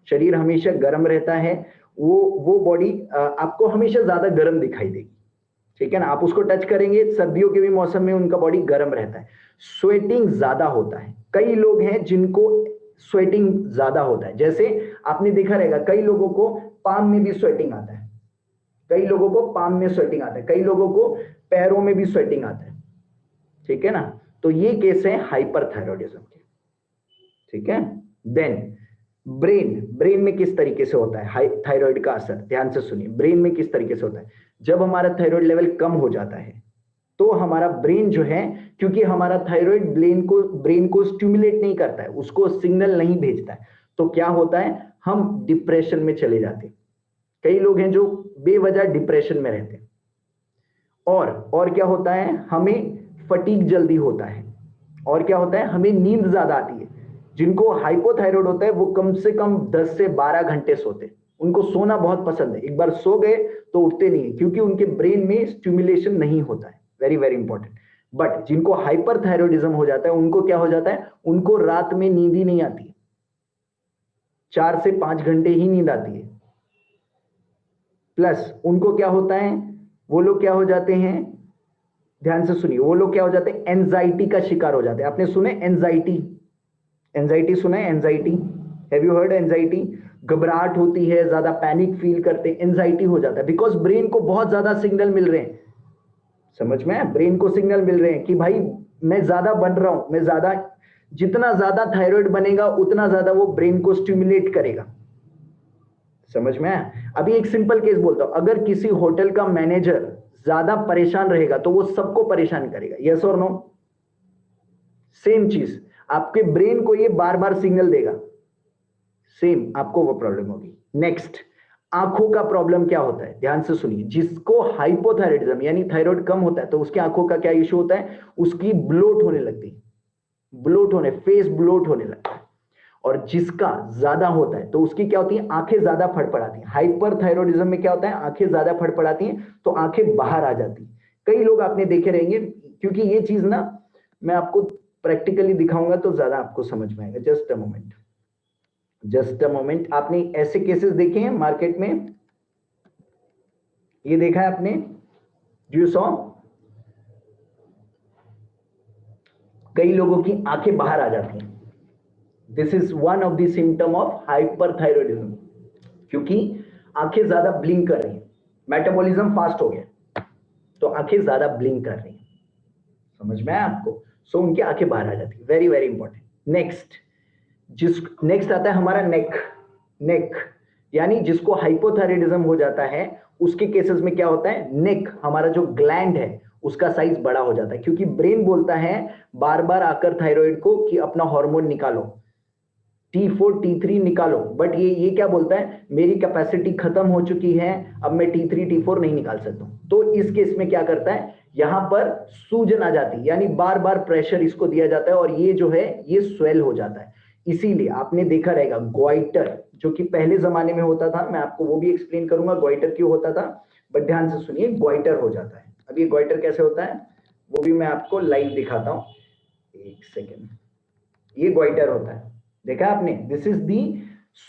शरीर हमेशा गर्म रहता है, वो बॉडी आपको हमेशा ज्यादा गर्म दिखाई देगी, ठीक है ना। आप उसको टच करेंगे, सर्दियों के भी मौसम में उनका बॉडी गर्म रहता है, स्वेटिंग ज्यादा होता है। कई लोग हैं जिनको स्वेटिंग ज्यादा होता है, जैसे आपने देखा रहेगा कई लोगों को पाम में भी स्वेटिंग आता है, कई लोगों को पाम में स्वेटिंग आता है, कई लोगों को पैरों में भी स्वेटिंग आता है, ठीक है ना। तो ये केस है हाइपरथायराइडिज्म के, ठीक है। देन ब्रेन में किस तरीके से होता है थायराइड का असर, ध्यान से सुनिए, ब्रेन में किस तरीके से होता है। जब हमारा थायराइड लेवल कम हो जाता है तो हमारा ब्रेन जो है, क्योंकि हमारा थायराइड ब्रेन को स्टिमुलेट नहीं करता है, उसको सिग्नल नहीं भेजता है, तो क्या होता है, हम डिप्रेशन में चले जाते हैं। कई लोग हैं जो बेवजह डिप्रेशन में रहते हैं। और क्या होता है, हमें फटीग जल्दी होता है, और क्या होता है, हमें नींद ज्यादा आती है। जिनको हाइपोथायराइड होता है वो कम से कम 10 से 12 घंटे सोते हैं, उनको सोना बहुत पसंद है, एक बार सो गए तो उठते नहीं है, क्योंकि उनके ब्रेन में स्टिमुलेशन नहीं होता है, वेरी वेरी इंपॉर्टेंट। बट जिनको हाइपरथायराइडिज्म हो जाता है उनको क्या हो जाता है, उनको रात में नींद ही नहीं आती है, 4 से 5 घंटे ही नींद आती है। प्लस उनको क्या होता है, वो लोग क्या हो जाते हैं, ध्यान से सुनिए, वो लोग क्या हो जाते हैं, एंजाइटी का शिकार हो जाते हैं। आपने सुने एंजाइटी सुना है, anxiety, have you heard anxiety? घबराहट होती है, ज्यादा पैनिक फील करते हैं, एंजाइटी हो जाता है, बिकॉज ब्रेन को बहुत ज्यादा सिग्नल मिल रहे हैं, समझ में है, ब्रेन को सिग्नल मिल रहे हैं कि भाई मैं ज्यादा बन रहा हूं, मैं ज्यादा, जितना ज्यादा थायराइड बनेगा उतना ज्यादा वो ब्रेन को स्टिमुलेट करेगा, समझ में है। अभी एक सिंपल केस बोलता हूं, अगर किसी होटल का मैनेजर ज्यादा परेशान रहेगा तो वो सबको परेशान करेगा, यस और नो? सेम चीज, आपके ब्रेन को ये बार बार सिग्नल देगा, सेम आपको वो प्रॉब्लम होगी। नेक्स्ट, आंखों का प्रॉब्लम क्या होता है, ध्यान से सुनिए। जिसको हाइपोथायराइडिज्म यानी थायराइड कम होता है तो उसकी आंखों का क्या इश्यू होता है, उसकी ब्लोट होने लगती है, ब्लोट होने, फेस ब्लोट होने लगता है। और जिसका ज्यादा होता है तो उसकी क्या होती है, आंखें ज्यादा फड़फड़ाती हैं। हाइपरथायरॉयडिज्म में क्या होता है, आंखें ज्यादा फड़फड़ाती हैं तो आंखें बाहर आ जाती। कई लोग आपने देखे रहेंगे, क्योंकि ये चीज ना मैं आपको प्रैक्टिकली दिखाऊंगा तो ज्यादा आपको समझ में आएगा। Just a moment, just a moment. आपने ऐसे केसेस देखे हैं मार्केट में, ये देखा है आपने, यू सॉ, कई लोगों की आंखें बाहर आ जाती हैं। This is one of the symptom of hyperthyroidism, क्योंकि आंखें ज्यादा ब्लिंक कर रही हैं, मेटाबॉलिज्म फास्ट हो गया तो आंखें ज्यादा ब्लिंक कर रही हैं। समझ में आया आपको? सो उनकी आंखें बाहर आ जाती है। Very very important. नेक्स्ट आता है हमारा नेक, यानी जिसको हाइपोथायरॉयडिज्म हो जाता है उसके केसेस में क्या होता है, नेक, हमारा जो ग्लैंड है उसका साइज बड़ा हो जाता है, क्योंकि ब्रेन बोलता है बार बार आकर थायराइड को कि अपना हार्मोन निकालो, T4 T3 निकालो, बट ये क्या बोलता है, मेरी कैपेसिटी खत्म हो चुकी है, अब मैं T3 T4 नहीं निकाल सकता हूं। तो इस केस में क्या करता है, यहां पर सूजन आ जाती है, यानी बार बार प्रेशर इसको दिया जाता है और ये जो है ये स्वेल हो जाता है। इसीलिए आपने देखा रहेगा ग्वाइटर, जो कि पहले जमाने में होता था, मैं आपको वो भी एक्सप्लेन करूंगा ग्वाइटर क्यों होता था, बट ध्यान से सुनिए, ग्वाइटर हो जाता है। अब ये ग्वाइटर कैसे होता है वो भी मैं आपको लाइव दिखाता हूं, एक सेकेंड। ये ग्वाइटर होता है, देखा आपने, this is the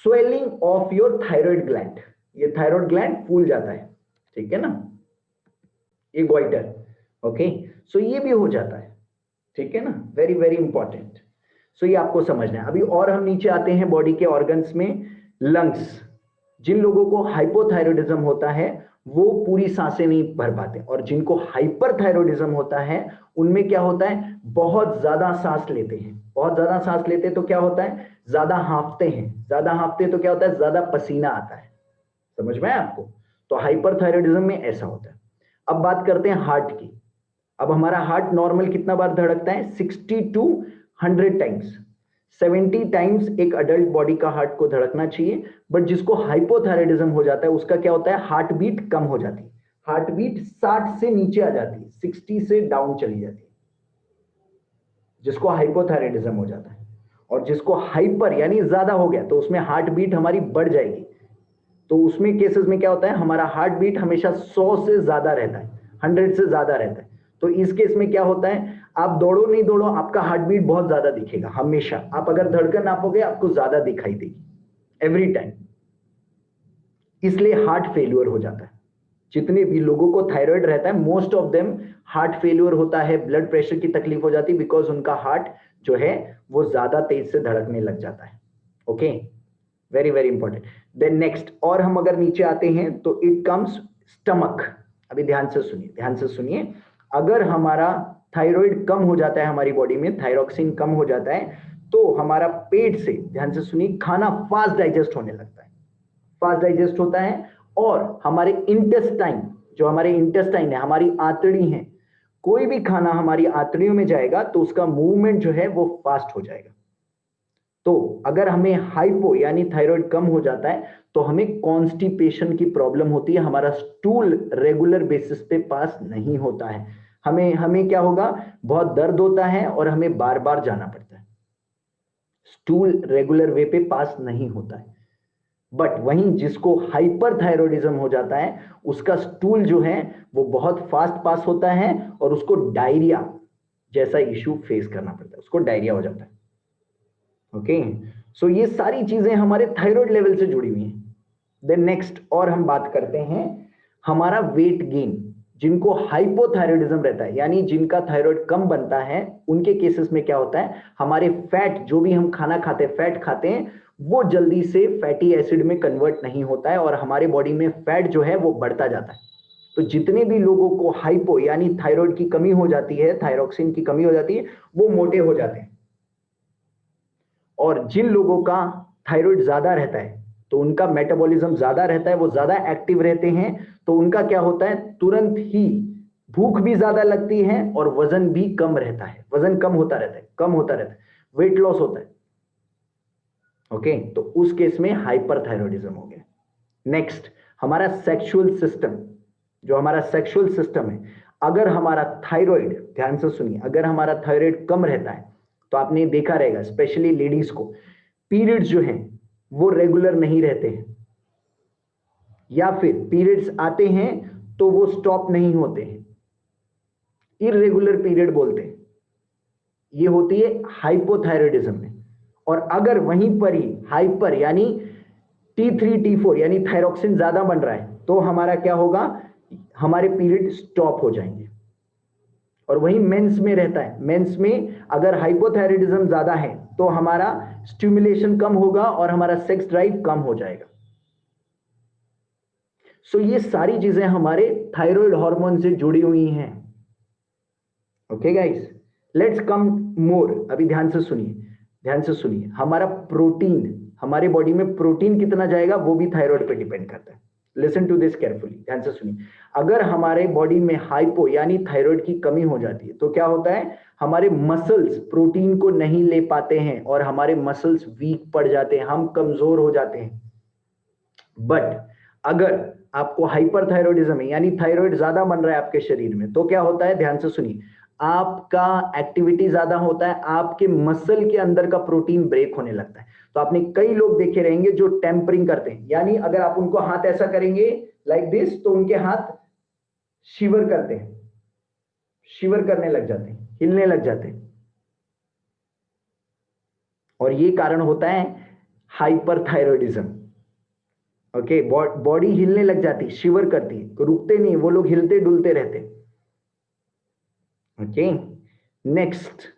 swelling of your thyroid gland, ये थायराइड ग्लैंड फूल जाता है, ठीक है ना, ये ग्वाइटर। ओके, सो ये भी हो जाता है, ठीक है ना, वेरी वेरी इंपॉर्टेंट। सो ये आपको समझना है। अभी और हम नीचे आते हैं बॉडी के ऑर्गन्स में, लंग्स। जिन लोगों को हाइपोथायरॉयडिज्म होता है वो पूरी सांसें नहीं भर पाते, और जिनको हाइपरथायरॉयडिज्म होता है उनमें क्या होता है, बहुत ज्यादा सांस लेते हैं, बहुत ज्यादा सांस लेते तो क्या होता है, ज्यादा हांफते हैं, ज्यादा हांफते तो क्या होता है, ज्यादा पसीना आता है। समझ में आया आपको? तो हाइपरथायरॉयडिज्म में ऐसा होता है। अब बात करते हैं हार्ट की। अब हमारा हार्ट नॉर्मल कितना बार धड़कता है, 60 to 100 टाइम्स, 70 टाइम्स एक अडल्ट बॉडी का हार्ट को धड़कना चाहिए। बट जिसको हाइपोथायरॉयडिज्म हो जाता है उसका क्या होता है, हार्ट बीट कम हो जाती है, हार्ट बीट 60 से नीचे आ जाती है, 60 से डाउन चली जाती है, जिसको हाइपोथायरॉयडिज्म हो जाता है। और जिसको हाइपर यानी ज्यादा हो गया तो उसमें हार्ट बीट हमारी बढ़ जाएगी, तो उसमें केसेस में क्या होता है, हमारा हार्ट बीट हमेशा 100 से ज्यादा रहता है, 100 से ज्यादा रहता है। तो इस केस में क्या होता है, आप दौड़ो नहीं दौड़ो आपका हार्ट बीट बहुत ज्यादा दिखेगा हमेशा, आप अगर धड़कन नापोगे आपको ज्यादा दिखाई देगी एवरी टाइम, इसलिए हार्ट फेल्यूर हो जाता है। जितने भी लोगों को थायराइड रहता है most of them heart failure होता है, ब्लड प्रेशर की तकलीफ हो जाती है, बिकॉज उनका हार्ट जो है वो ज्यादा तेज से धड़कने लग जाता है। Okay, very very important. Then next, और हम अगर नीचे आते हैं तो इट कम्स स्टमक। अभी ध्यान से सुनिए, ध्यान से सुनिए, अगर हमारा थायराइड कम हो जाता है, हमारी बॉडी में थायरॉक्सिन कम हो जाता है, तो हमारा पेट से, ध्यान से सुनिए, खाना फास्ट डाइजेस्ट होने लगता है, फास्ट डाइजेस्ट होता है, और हमारे इंटेस्टाइन, जो हमारे इंटेस्टाइन है, हमारी आंतड़ी है, कोई भी खाना हमारी आंतड़ियों में जाएगा तो उसका मूवमेंट जो है वो फास्ट हो जाएगा। तो अगर हमें हाइपो यानी थायराइड कम हो जाता है तो हमें कॉन्स्टिपेशन की प्रॉब्लम होती है, हमारा स्टूल रेगुलर बेसिस पे पास नहीं होता है, हमें क्या होगा, बहुत दर्द होता है और हमें बार बार जाना पड़ता है, स्टूल रेगुलर वे पे पास नहीं होता है। बट वहीं जिसको हाइपरथायरॉयडिज्म हो जाता है उसका स्टूल जो है वो बहुत फास्ट पास होता है और उसको डायरिया जैसा इश्यू फेस करना पड़ता है, उसको डायरिया हो जाता है। ओके, सो ये सारी चीजें हमारे थायराइड लेवल से जुड़ी हुई हैं। देन नेक्स्ट, और हम बात करते हैं हमारा वेट गेन। जिनको हाइपोथायरॉयडिज्म रहता है यानी जिनका थायराइड कम बनता है, उनके केसेस में क्या होता है, हमारे फैट, जो भी हम खाना खाते हैं, फैट खाते हैं, वो जल्दी से फैटी एसिड में कन्वर्ट नहीं होता है और हमारे बॉडी में फैट जो है वो बढ़ता जाता है। तो जितने भी लोगों को हाइपो यानी थायराइड की कमी हो जाती है, थायरॉक्सिन की कमी हो जाती है, वो मोटे हो जाते हैं। और जिन लोगों का थायराइड ज्यादा रहता है तो उनका मेटाबॉलिज्म ज्यादा रहता है, वो ज्यादा एक्टिव रहते हैं, तो उनका क्या होता है, तुरंत ही भूख भी ज्यादा लगती है और वजन भी कम रहता है, वजन कम होता रहता है, कम होता रहता है, वेट लॉस होता है। ओके, तो उस केस में हाइपरथायरॉयडिज्म हो गया। नेक्स्ट, हमारा सेक्सुअल सिस्टम, जो हमारा सेक्सुअल सिस्टम है, अगर हमारा थायराइड, ध्यान से सुनिए, अगर हमारा थायराइड कम रहता है तो आपने देखा रहेगा स्पेशली लेडीज को पीरियड्स जो हैं वो रेगुलर नहीं रहते हैं, या फिर पीरियड्स आते हैं तो वो स्टॉप नहीं होते हैं, इर्रेगुलर पीरियड बोलते हैं, ये होती है हाइपोथायरॉयडिज्म में। और अगर वहीं पर ही हाइपर यानी T3 T4 यानी थायरॉक्सिन ज्यादा बन रहा है तो हमारा क्या होगा, हमारे पीरियड स्टॉप हो जाएंगे। और वही मेंस में रहता है, मेंस में अगर हाइपोथायरॉयडिज्म ज्यादा है तो हमारा स्टिमुलेशन कम होगा और हमारा सेक्स ड्राइव कम हो जाएगा। सो ये सारी चीजें हमारे थायराइड हार्मोन से जुड़ी हुई हैं। ओके गाइस, लेट्स कम मोर। अभी ध्यान से सुनिए, ध्यान से सुनिए। हमारा प्रोटीन, हमारे बॉडी में प्रोटीन कितना जाएगा वो भी थायराइड पे डिपेंड करता है। लिसन टू दिस केयरफुली, ध्यान से सुनिए। अगर हमारे बॉडी में हाइपो यानी थायराइड की कमी हो जाती है तो क्या होता है, हमारे मसल्स प्रोटीन को नहीं ले पाते हैं और हमारे मसल्स वीक पड़ जाते हैं, हम कमजोर हो जाते हैं। बट अगर आपको हाइपरथायरॉयडिज्म है यानी थायराइड ज्यादा बन रहा है आपके शरीर में तो क्या होता है, ध्यान से सुनिए, आपका एक्टिविटी ज्यादा होता है, आपके मसल के अंदर का प्रोटीन ब्रेक होने लगता है। तो आपने कई लोग देखे रहेंगे जो टेम्परिंग करते हैं, यानी अगर आप उनको हाथ ऐसा करेंगे लाइक दिस तो उनके हाथ शिवर करते हैं, शिवर करने लग जाते हैं, हिलने लग जाते हैं। और ये कारण होता है हाइपरथायरॉयडिज्म। ओके, बॉडी हिलने लग जाती, शिवर करती है, रुकते नहीं, वो लोग हिलते डुलते रहते। ओके, नेक्स्ट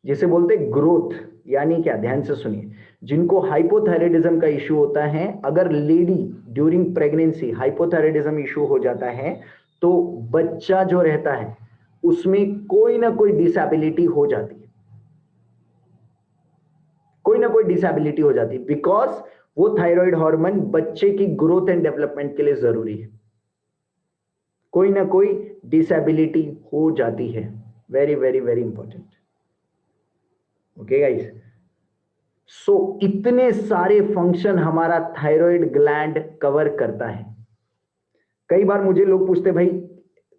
जिसे बोलते ग्रोथ, यानी क्या, ध्यान से सुनिए। जिनको हाइपोथायरॉयडिज्म का इश्यू होता है, अगर lady during pregnancy hypothyroidism issue हो जाता है तो बच्चा जो रहता है उसमें कोई ना कोई डिसेबिलिटी हो जाती है, कोई ना कोई डिसेबिलिटी हो जाती है, बिकॉज वो थायराइड हार्मोन बच्चे की ग्रोथ एंड डेवलपमेंट के लिए जरूरी है। कोई ना कोई डिसेबिलिटी हो जाती है, very very very important. Okay guys, so इतने सारे फंक्शन हमारा थायराइड ग्लैंड कवर करता है। कई बार मुझे लोग पूछते भाई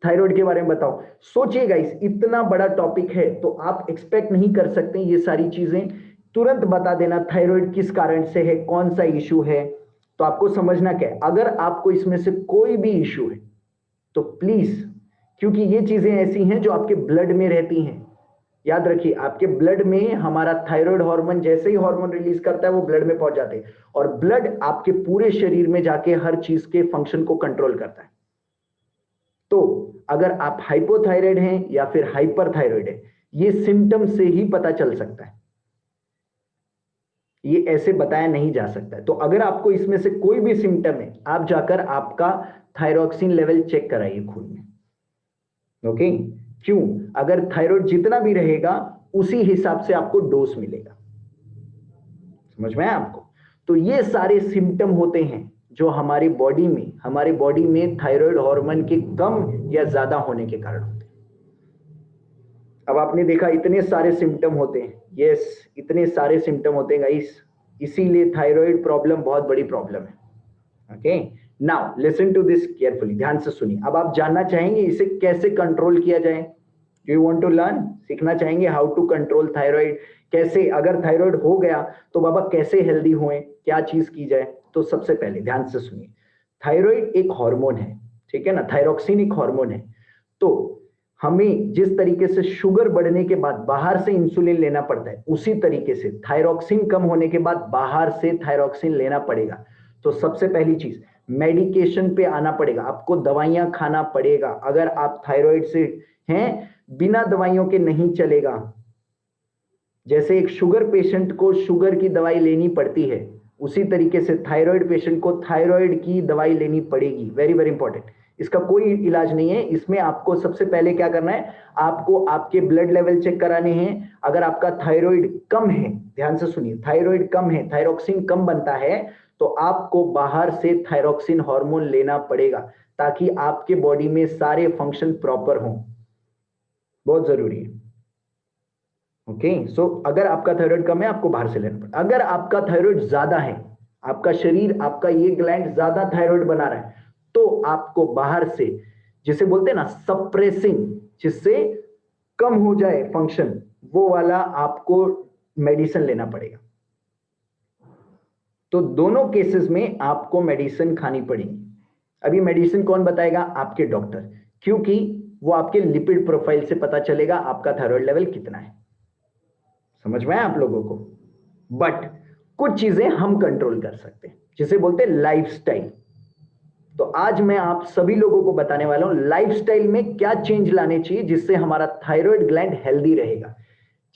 थायराइड के बारे में बताओ। सोचिए गाइस, इतना बड़ा टॉपिक है तो आप एक्सपेक्ट नहीं कर सकते ये सारी चीजें तुरंत बता देना, थायराइड किस कारण से है, कौन सा इशू है। तो आपको समझना क्या है, अगर आपको इसमें से कोई भी इशू है तो प्लीज, क्योंकि ये चीजें ऐसी हैं जो आपके ब्लड में रहती हैं, याद रखिए, आपके ब्लड में हमारा थायराइड हार्मोन जैसे ही हार्मोन रिलीज करता है वो ब्लड में पहुंच जाते हैं, और ब्लड आपके पूरे शरीर में जाके हर चीज के फंक्शन को कंट्रोल करता है। तो अगर आप हाइपोथायराइड हैं या फिर हाइपरथायराइड है, ये सिम्टम से ही पता चल सकता है, ये ऐसे बताया नहीं जा सकता है। तो अगर आपको इसमें से कोई भी सिम्टम है, आप जाकर आपका थायरॉक्सिन लेवल चेक कराइए खून में। ओके, क्यों, अगर थायराइड जितना भी रहेगा उसी हिसाब से आपको डोज मिलेगा। समझ में आया आपको? तो ये सारे सिम्टम होते हैं जो हमारी बॉडी में थायराइड हार्मोन के कम या ज्यादा होने के कारण होते हैं। अब आपने देखा इतने सारे सिम्टम होते हैं, यस, इतने सारे सिम्टम होते हैं गाइस, इसीलिए थायराइड प्रॉब्लम बहुत बड़ी प्रॉब्लम है। Okay, now listen to this carefully, ध्यान से सुनिए। अब आप जानना चाहेंगे इसे कैसे कंट्रोल किया जाए। Do you want to learn, सीखना चाहेंगे हाउ टू कंट्रोल थायराइड, कैसे, अगर थायराइड हो गया तो बाबा कैसे हेल्दी हुए, क्या चीज की जाए। तो सबसे पहले ध्यान से सुनिए, थायराइड एक हार्मोन है, ठीक है ना, थायरॉक्सिन एक हार्मोन है। तो हमें जिस तरीके से शुगर बढ़ने के बाद बाहर से इंसुलिन लेना पड़ता है, उसी तरीके से थायरॉक्सिन कम होने के बाद बाहर से थायरॉक्सिन लेना पड़ेगा। तो सबसे पहली चीज, मेडिकेशन पे आना पड़ेगा, आपको दवाइयां खाना पड़ेगा। अगर आप थायराइड से हैं, बिना दवाइयों के नहीं चलेगा। जैसे एक शुगर पेशेंट को शुगर की दवाई लेनी पड़ती है, उसी तरीके से थायराइड पेशेंट को थायराइड की दवाई लेनी पड़ेगी। वेरी वेरी इंपॉर्टेंट, इसका कोई इलाज नहीं है। इसमें आपको सबसे पहले क्या करना है, आपको आपके ब्लड लेवल चेक कराने हैं। अगर आपका थायराइड कम है, ध्यान से सुनिए, थायराइड कम है, थायरॉक्सिन कम बनता है, तो आपको बाहर से थायरॉक्सिन हार्मोन लेना पड़ेगा ताकि आपके बॉडी में सारे फंक्शन प्रॉपर हों, बहुत जरूरी है। ओके, सो अगर आपका थायराइड कम है आपको बाहर से लेना पड़ेगा। अगर आपका थायराइड ज्यादा है, आपका शरीर, आपका ये ग्लैंड ज्यादा थायराइड बना रहा है, तो आपको बाहर से, जिसे बोलते हैं ना सप्रेसिंग, जिससे कम हो जाए फंक्शन, वो वाला आपको मेडिसिन लेना पड़ेगा। तो दोनों केसेस में आपको मेडिसिन खानी पड़ेगी। अभी मेडिसिन कौन बताएगा? आपके डॉक्टर, क्योंकि वो आपके लिपिड प्रोफाइल से पता चलेगा आपका थायराइड लेवल कितना है। समझ में आया आप लोगों को? बट कुछ चीजें हम कंट्रोल कर सकते हैं, जिसे बोलते हैं लाइफस्टाइल। तो आज मैं आप सभी लोगों को बताने वाला हूं लाइफस्टाइल में क्या चेंज लाने चाहिए जिससे हमारा थायराइड ग्लैंड हेल्दी रहेगा,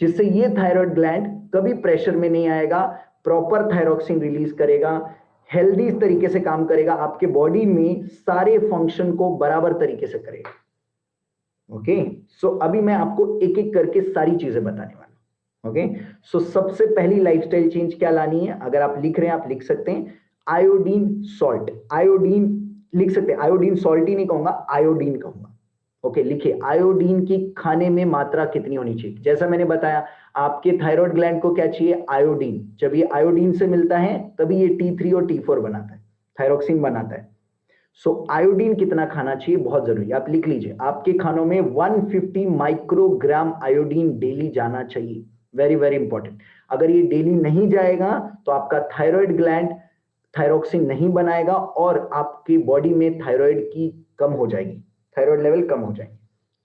जिससे ये थायराइड ग्लैंड कभी प्रेशर में नहीं आएगा, प्रॉपर थायरोक्सिन रिलीज करेगा, हेल्दी तरीके से काम करेगा, आपके बॉडी में सारे फंक्शन को बराबर तरीके से करेगा। ओके, सो अभी मैं आपको एक एक करके सारी चीजें बताने वाला हूं। ओके, सो सबसे पहली लाइफस्टाइल चेंज क्या लानी है? अगर आप लिख रहे हैं आप लिख सकते हैं आयोडीन सॉल्ट। आयोडीन लिख सकते हैं, आयोडीन सॉल्ट ही नहीं कहूंगा, आयोडीन कहूंगा। ओके, लिखिए आयोडीन की खाने में मात्रा कितनी होनी चाहिए। जैसा मैंने बताया आपके थायराइड ग्लैंड को क्या चाहिए? आयोडीन। जब ये आयोडीन से मिलता है तभी ये T3 और T4 बनाता है, थायरोक्सिन बनाता है। सो आयोडीन कितना खाना चाहिए? बहुत जरूरी, आप लिख लीजिए। आपके खानों में 150 माइक्रोग्राम आयोडीन डेली जाना चाहिए। Very very important. अगर ये डेली नहीं जाएगा तो आपका थायराइड ग्लैंड थायरोक्सिन नहीं बनाएगा और आपकी बॉडी में थायराइड की कम हो जाएगी, थायराइड लेवल कम हो जाएंगे।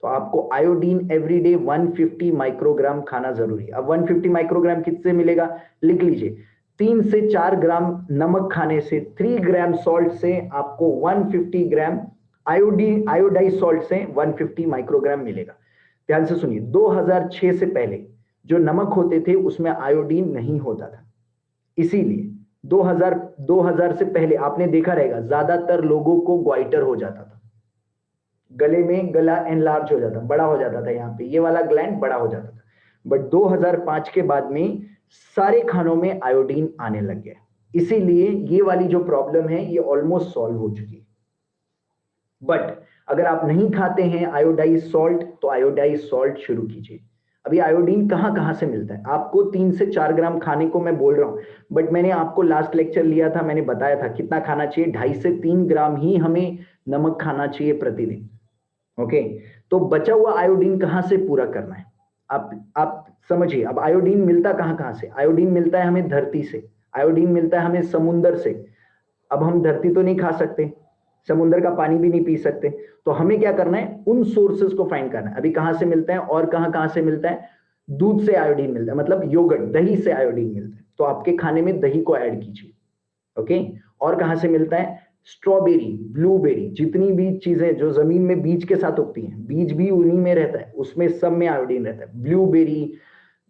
तो आपको आयोडीन एवरीडे 150 माइक्रोग्राम खाना जरूरी है। अब 150 माइक्रोग्राम किससे मिलेगा? लिख लीजिए 3 से 4 ग्राम नमक खाने से, 3 ग्राम सॉल्ट से आपको 150 ग्राम आयोडाइज सॉल्ट से 150 माइक्रोग्राम मिलेगा। ध्यान से सुनिए, 2006 से पहले जो नमक होते थे उसमें आयोडीन नहीं होता था, इसीलिए 2000 से पहले आपने देखा रहेगा ज्यादातर लोगों को ग्वाइटर हो जाता था, गले में गला एनलार्ज हो जाता, बड़ा हो जाता था, यहाँ पे ये वाला ग्लैंड बड़ा हो जाता था। बट 2005 के बाद में सारे खानों में आयोडीन आने लग गया, इसीलिए ये वाली जो प्रॉब्लम है ये ऑलमोस्ट सॉल्व हो चुकी है। बट अगर आप नहीं खाते हैं आयोडाइज सॉल्ट तो आयोडाइज सॉल्ट शुरू कीजिए। अभी आयोडीन कहां कहां से मिलता है? आपको 3 से 4 ग्राम खाने को मैं बोल रहा हूं, बट मैंने आपको लास्ट लेक्चर लिया था, मैंने बताया था कितना खाना चाहिए, 2.5 से 3 ग्राम ही हमें नमक खाना चाहिए प्रतिदिन। ओके, तो बचा हुआ आयोडीन कहां से पूरा करना है? आप समझिए। अब आयोडीन मिलता कहां कहां से? आयोडीन मिलता है हमें धरती से, आयोडीन मिलता है हमें समुंदर से। अब हम धरती तो नहीं खा सकते, समुद्र का पानी भी नहीं पी सकते, तो हमें क्या करना है? उन सोर्सेस को फाइंड करना है। अभी कहां से मिलता है और कहां कहां से मिलता है? दूध से आयोडीन मिलता है, मतलब योगर्ट, दही से आयोडीन मिलता है, तो आपके खाने में दही को ऐड कीजिए। ओके, और कहां से मिलता है? स्ट्रॉबेरी, ब्लूबेरी, जितनी भी चीजें जो जमीन में बीज के साथ उगती हैं, बीज भी उन्हीं में रहता है, उसमें सब में आयोडीन रहता है। ब्लूबेरी,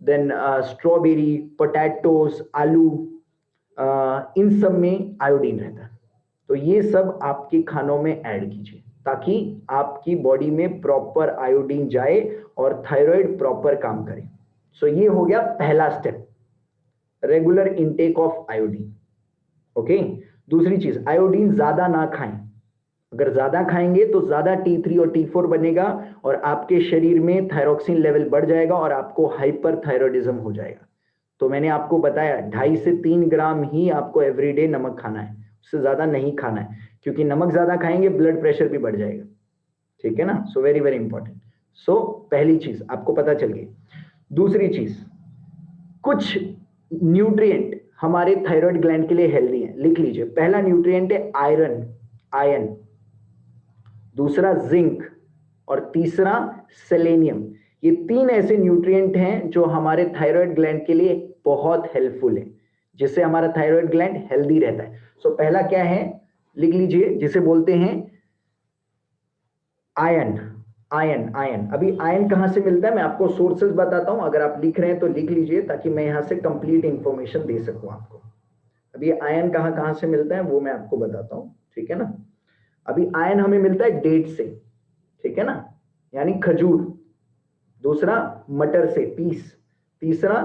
देन स्ट्रॉबेरी, पोटैटोस, आलू, इन सब में आयोडीन रहता है। तो ये सब आपके खानों में ऐड कीजिए ताकि आपकी बॉडी में प्रॉपर आयोडीन जाए और थायराइड प्रॉपर काम करे। सो ये हो गया पहला step, regular intake of iodine. Okay, दूसरी चीज, आयोडीन ज्यादा ना खाएं। अगर ज्यादा खाएंगे तो ज्यादा T3 और T4 बनेगा और आपके शरीर में थायरोक्सिन लेवल बढ़ जाएगा और आपको हाइपरथायरॉयडिज्म हो जाएगा। तो मैंने आपको बताया 2.5 से 3 ग्राम ही आपको एवरीडे नमक खाना है, उससे ज्यादा नहीं खाना है, क्योंकि नमक ज्यादा खाएंगे ब्लड प्रेशर भी बढ़ जाएगा। ठीक है ना? So very very important. So पहली चीज आपको पता चल गई। दूसरी चीज, कुछ न्यूट्रिएंट हमारे थायराइड ग्लैंड के लिए हेल्दी है, लिख लीजिए। पहला न्यूट्रिएंट है आयरन, दूसरा जिंक और तीसरा सेलेनियम। ये 3 ऐसे न्यूट्रिएंट हैं जो हमारे थायराइड ग्लैंड के लिए बहुत हेल्पफुल है, जिससे हमारा थायराइड ग्लैंड हेल्दी रहता है। सो पहला क्या है? लिख लीजिए, जिसे बोलते हैं आयन। अभी आयन कहां से मिलता है मैं आपको सोर्सेस बताता हूं, अगर आप लिख रहे हैं तो लिख लीजिए ताकि मैं यहां से कंप्लीट इंफॉर्मेशन दे सकूं आपको। अभी आयन कहां कहां से मिलता है वो मैं आपको बताता हूं, ठीक है ना? अभी आयन हमें मिलता है डेट से, ठीक है ना, यानी खजूर। दूसरा मटर से, पीस। तीसरा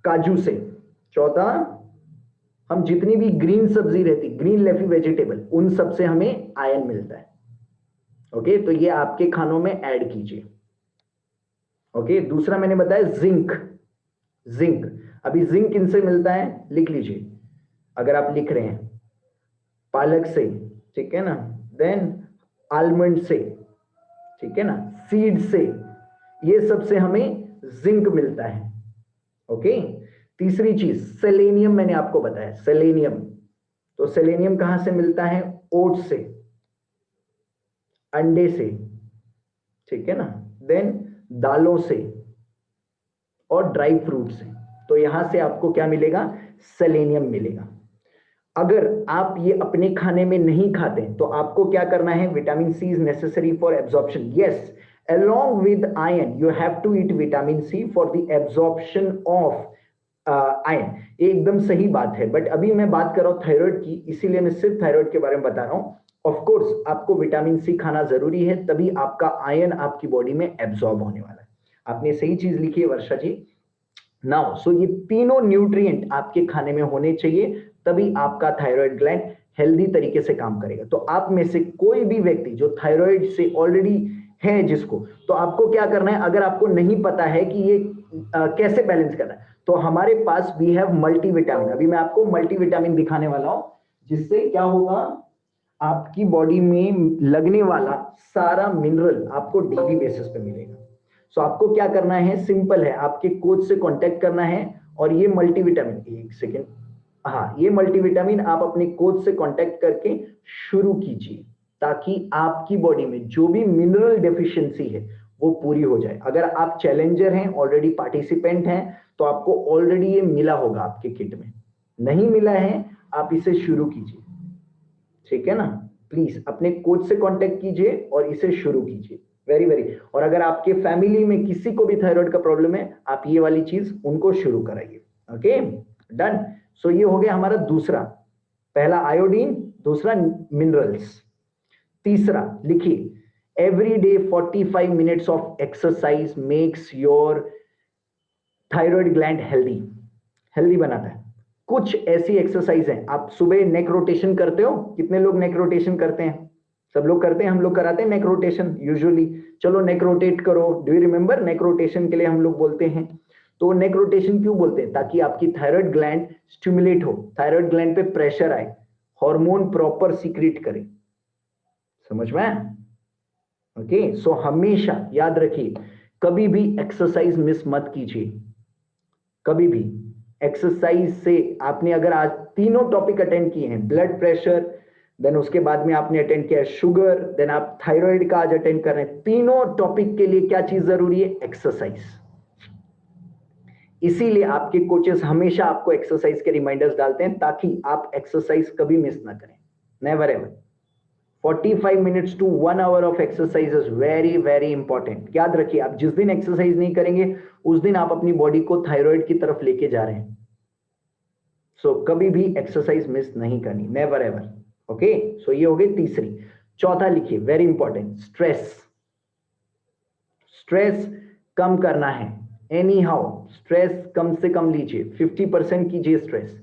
काजू से। चौथा, हम जितनी भी ग्रीन सब्जी रहती, ग्रीन लेफी वेजिटेबल, उन सब से हमें आयरन मिलता है। ओके, तो ये आपके खानों में ऐड कीजिए। ओके, दूसरा मैंने बताया जिंक। अभी जिंक किनसे मिलता है? लिख लीजिए, अगर आप लिख रहे हैं, पालक से, ठीक है ना, देन आलमंड से, ठीक है ना, सीड से, ये सब से हमें जिंक मिलता है। ओके, तीसरी चीज सेलेनियम, मैंने आपको बताया सेलेनियम। तो सेलेनियम कहां से मिलता है? ओट्स से, अंडे से, ठीक है ना, देन दालों से और ड्राई फ्रूट से। तो यहां से आपको क्या मिलेगा? सेलेनियम मिलेगा। अगर आप ये अपने खाने में नहीं खाते तो आपको क्या करना है? Vitamin C is necessary for absorption, yes, along with iron you have to eat vitamin C for the absorption of iron। ये एकदम सही बात है, बट अभी मैं बात कर रहा हूं थायराइड की, इसीलिए मैं सिर्फ थायराइड के बारे में बता रहा हूं। ऑफ कोर्स आपको विटामिन सी खाना जरूरी है, तभी आपका आयन आपकी बॉडी में एब्जॉर्ब होने वाला है। आपने सही चीज लिखी है वर्षा जी। नाउ सो ये तीनों न्यूट्रिएंट आपके खाने में होने चाहिए, तभी आपका थायराइड ग्लैंड हेल्दी तरीके से काम करेगा। तो आप में से कोई भी व्यक्ति जो थायराइड से ऑलरेडी है जिसको, तो आपको क्या करना है? अगर आपको नहीं पता है कि ये कैसे बैलेंस करना है, तो हमारे पास वी हैव मल्टीविटामिन। अभी मैं आपको मल्टीविटामिन दिखाने वाला हूं, जिससे क्या होगा? आपकी बॉडी में लगने वाला सारा मिनरल आपको डेली बेसिस पे मिलेगा। सो आपको क्या करना है? सिंपल है, आपके कोच से कांटेक्ट करना है और ये मल्टीविटामिन, एक सेकेंड, हाँ, ये मल्टीविटामिन आप अपने कोच से कांटेक्ट करके शुरू कीजिए, ताकि आपकी बॉडी में जो भी मिनरल डेफिशिएंसी है वो पूरी हो जाए। अगर आप चैलेंजर हैं, ऑलरेडी पार्टिसिपेंट हैं, तो आपको ऑलरेडी ये मिला होगा आपके किट में। नहीं मिला है, आप इसे शुरू कीजिए, ठीक है ना। प्लीज अपने कोच से कांटेक्ट कीजिए और इसे शुरू कीजिए, वेरी वेरी। और अगर आपके फैमिली में किसी को भी थायराइड का प्रॉब्लम है, आप ये वाली चीज उनको शुरू कराइए। Okay, done. सो ये हो गया हमारा दूसरा, पहला आयोडीन, दूसरा मिनरल्स। तीसरा लिखिए, every day 45 minutes of exercise makes your thyroid gland healthy, healthy बनाता है। कुछ ऐसी एक्सरसाइज हैं, आप सुबह नेक रोटेशन करते हो? कितने लोग नेक रोटेशन करते हैं? सब लोग करते हैं, हम लोग कराते हैं नेक रोटेशन यूजुअली। चलो नेक रोटेट करो। Do you remember neck rotation के लिए हम लोग बोलते हैं? तो नेक रोटेशन क्यों बोलते हैं? ताकि आपकी थायराइड ग्लैंड स्टिमुलेट हो, थायराइड ग्लैंड पे प्रेशर आए, हार्मोन प्रॉपर सीक्रेट करे। समझ में? ओके, सो हमेशा याद रखिए, कभी भी एक्सरसाइज मिस मत कीजिए, कभी भी। एक्सरसाइज से आपने अगर आज तीनों टॉपिक अटेंड किए हैं, ब्लड प्रेशर, देन उसके बाद में आपने अटेंड किया शुगर, देन आप थायराइड का आज अटेंड कर रहे हैं, तीनों टॉपिक के लिए क्या चीज जरूरी है? एक्सरसाइज। इसीलिए आपके कोचेस हमेशा आपको एक्सरसाइज के रिमाइंडर्स डालते हैं, ताकि आप एक्सरसाइज कभी मिस ना करें, never ever. 45 minutes to 1 hour of exercise is very very important. याद रखिए, आप जिस दिन एक्सरसाइज नहीं करेंगे उस दिन आप अपनी बॉडी को थायराइड की तरफ लेके जा रहे हैं। सो कभी भी एक्सरसाइज मिस नहीं करनी, नेवर एवर। ओके, सो ये हो गई तीसरी। चौथा लिखिए, वेरी इंपॉर्टेंट, स्ट्रेस। स्ट्रेस कम करना है, एनी हाउ स्ट्रेस कम से कम लीजिए, 50% कीजिए स्ट्रेस।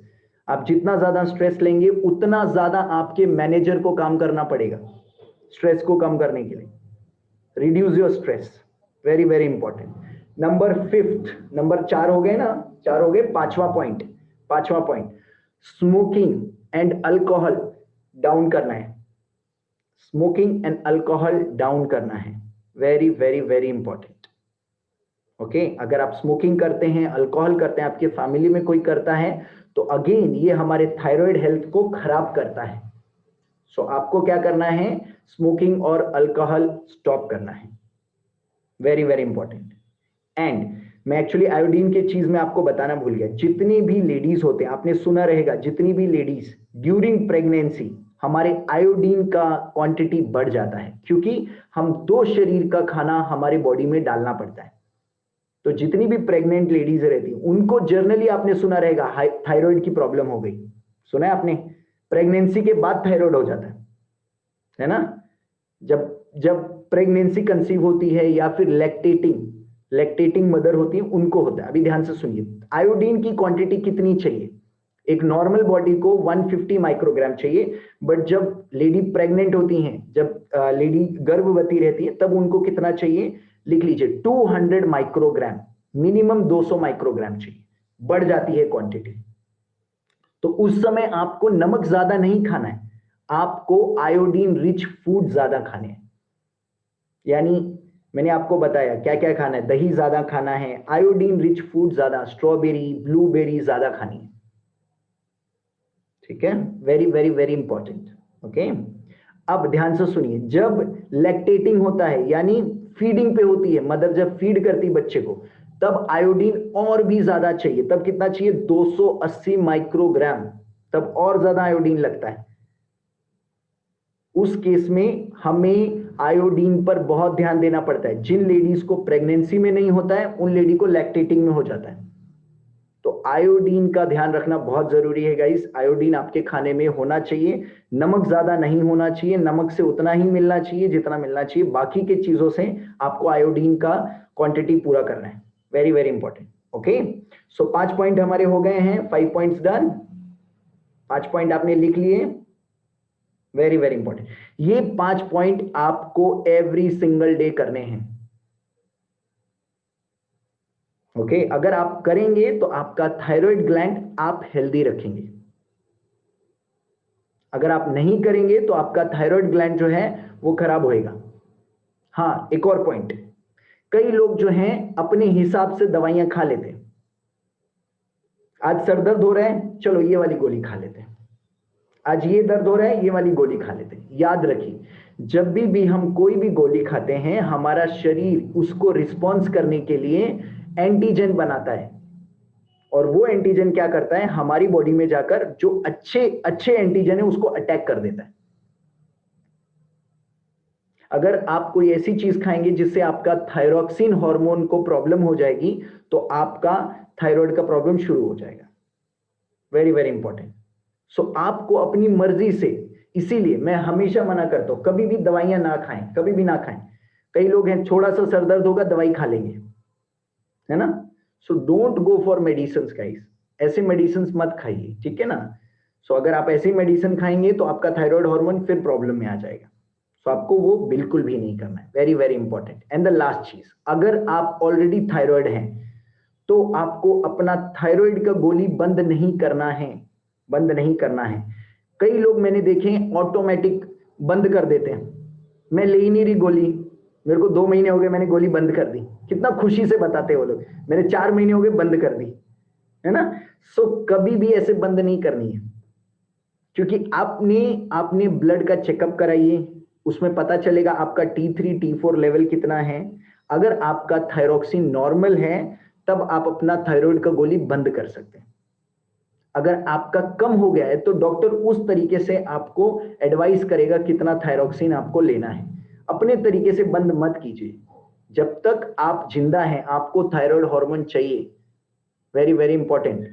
आप जितना ज्यादा स्ट्रेस लेंगे उतना ज्यादा आपके मैनेजर को काम करना पड़ेगा स्ट्रेस को कम करने के लिए। Reduce your stress, very very important. Number 5, number 4 हो गए ना, 4 हो गए। पांचवा point, smoking and alcohol down करना है। स्मोकिंग एंड अल्कोहल डाउन करना है, very very very important. Okay, अगर आप स्मोकिंग करते हैं, अल्कोहल करते हैं, आपके फैमिली में कोई करता है, तो अगेन ये हमारे थायराइड हेल्थ को खराब करता है। सो आपको क्या करना है? स्मोकिंग और अल्कोहल स्टॉप करना है, वेरी वेरी इंपॉर्टेंट। एंड मैं एक्चुअली आयोडीन के चीज में आपको बताना भूल गया, जितनी भी लेडीज होते हैं, आपने सुना रहेगा, जितनी भी लेडीज ड्यूरिंग प्रेगनेंसी, हमारे आयोडीन का क्वांटिटी बढ़ जाता है, क्योंकि हम 2 शरीर का खाना हमारे बॉडी में डालना पड़ता है। तो जितनी भी प्रेग्नेंट लेडीज रहती हैं, उनको जर्नली आपने सुना रहेगा थायराइड की प्रॉब्लम हो गई। सुना है आपने? प्रेगनेंसी के बाद थायराइड हो जाता है ना? जब प्रेगनेंसी कंसीव होती है या फिर लैक्टेटिंग मदर होती है, उनको होता है। अभी ध्यान से सुनिए, आयोडीन की क्वांटिटी कितनी चाहिए? एक नॉर्मल बॉडी को 150 माइक्रोग्राम चाहिए, बट जब लेडी प्रेग्नेंट होती हैं, जब लेडी गर्भवती रहती है, तब उनको कितना चाहिए? लिख लीजिए, 200 माइक्रोग्राम, मिनिमम 200 माइक्रोग्राम चाहिए। बढ़ जाती है क्वांटिटी, तो उस समय आपको नमक ज्यादा नहीं खाना है, आपको आयोडीन रिच फूड ज्यादा खाने हैं। यानी मैंने आपको बताया क्या क्या खाना है, दही ज्यादा खाना है, आयोडीन रिच फूड ज्यादा, स्ट्रॉबेरी ब्लूबेरी ज्यादा खानी है, ठीक है, very very very important. Okay, अब ध्यान से सुनिए, जब लैक्टेटिंग होता है यानी फीडिंग पे होती है, मदर जब फीड करती है बच्चे को, तब आयोडीन और भी ज्यादा चाहिए। तब कितना चाहिए? 280 माइक्रोग्राम, तब और ज्यादा आयोडीन लगता है। उस केस में हमें आयोडीन पर बहुत ध्यान देना पड़ता है। जिन लेडीज को प्रेगनेंसी में नहीं होता है उन लेडी को लैक्टेटिंग में हो जाता है, तो आयोडीन का ध्यान रखना बहुत जरूरी है गाइस। आयोडीन आपके खाने में होना चाहिए, नमक ज्यादा नहीं होना चाहिए, नमक से उतना ही मिलना चाहिए जितना मिलना चाहिए। बाकी के चीजों से आपको आयोडीन का क्वांटिटी पूरा करना है, वेरी वेरी इंपॉर्टेंट। ओके, सो 5 पॉइंट हमारे हो गए हैं, 5 पॉइंट्स डन। 5 पॉइंट आपने लिख लिए, वेरी वेरी इंपॉर्टेंट। ये 5 पॉइंट आपको एवरी सिंगल डे करने हैं। ओके, अगर आप करेंगे तो आपका थायराइड ग्लैंड आप हेल्दी रखेंगे। अगर आप नहीं करेंगे तो आपका थायराइड ग्लैंड जो है वो खराब होएगा। हाँ, एक और पॉइंट, कई लोग जो हैं अपने हिसाब से दवाइयां खा लेते हैं। आज सर दर्द हो रहा है, चलो ये वाली गोली खा लेते हैं। आज ये दर्द हो रहा है, ये वाली गोली खा लेते हैं। याद रखिए, जब भी हम कोई भी गोली खाते हैं, हमारा शरीर उसको रिस्पॉन्स करने के लिए एंटीजन बनाता है, और वो एंटीजन क्या करता है, हमारी बॉडी में जाकर जो अच्छे एंटीजन है उसको अटैक कर देता है। अगर आप कोई ऐसी चीज खाएंगे जिससे आपका थायरॉक्सिन हार्मोन को प्रॉब्लम हो जाएगी, तो आपका थायराइड का प्रॉब्लम शुरू हो जाएगा। Very very important. सो आपको अपनी मर्जी से, इसीलिए मैं हमेशा मना करता हूं कभी भी दवाइयां ना खाएं, कभी भी ना खाएं। कई लोग हैं थोड़ा सा सर दर्द होगा दवाई खा लेंगे, है ना। So don't go for medicine guys, ऐसे मेडिसिन मत खाइए, ठीक है ना। सो अगर आप ऐसी मेडिसिन खाएंगे तो आपका थायराइड हार्मोन फिर प्रॉब्लम में आ जाएगा। सो आपको वो बिल्कुल भी नहीं करना है, very very important. And the last चीज, अगर आप ऑलरेडी थायराइड हैं तो आपको अपना थायराइड का गोली बंद नहीं करना है, बंद नहीं करना है। कई लोग मैंने देखे ऑटोमेटिक बंद कर देते हैं, मैं ले ही नहीं रही गोली, मेरे को 2 महीने हो गए मैंने गोली बंद कर दी। कितना खुशी से बताते हैं वो लोग, मैंने 4 महीने हो गए बंद कर दी, है ना। सो कभी भी ऐसे बंद नहीं करनी है, क्योंकि आपने ब्लड का चेकअप कराइए, उसमें पता चलेगा आपका T3 T4 लेवल कितना है। अगर आपका थायरॉक्सिन नॉर्मल है तब आप अपना थायराइड का गोली बंद कर सकते हैं। अगर आपका कम हो गया है तो डॉक्टर उस तरीके से आपको एडवाइस करेगा कितना थायरॉक्सिन आपको लेना है। अपने तरीके से बंद मत कीजिए। जब तक आप जिंदा हैं आपको थायराइड हार्मोन चाहिए, वेरी वेरी इंपॉर्टेंट।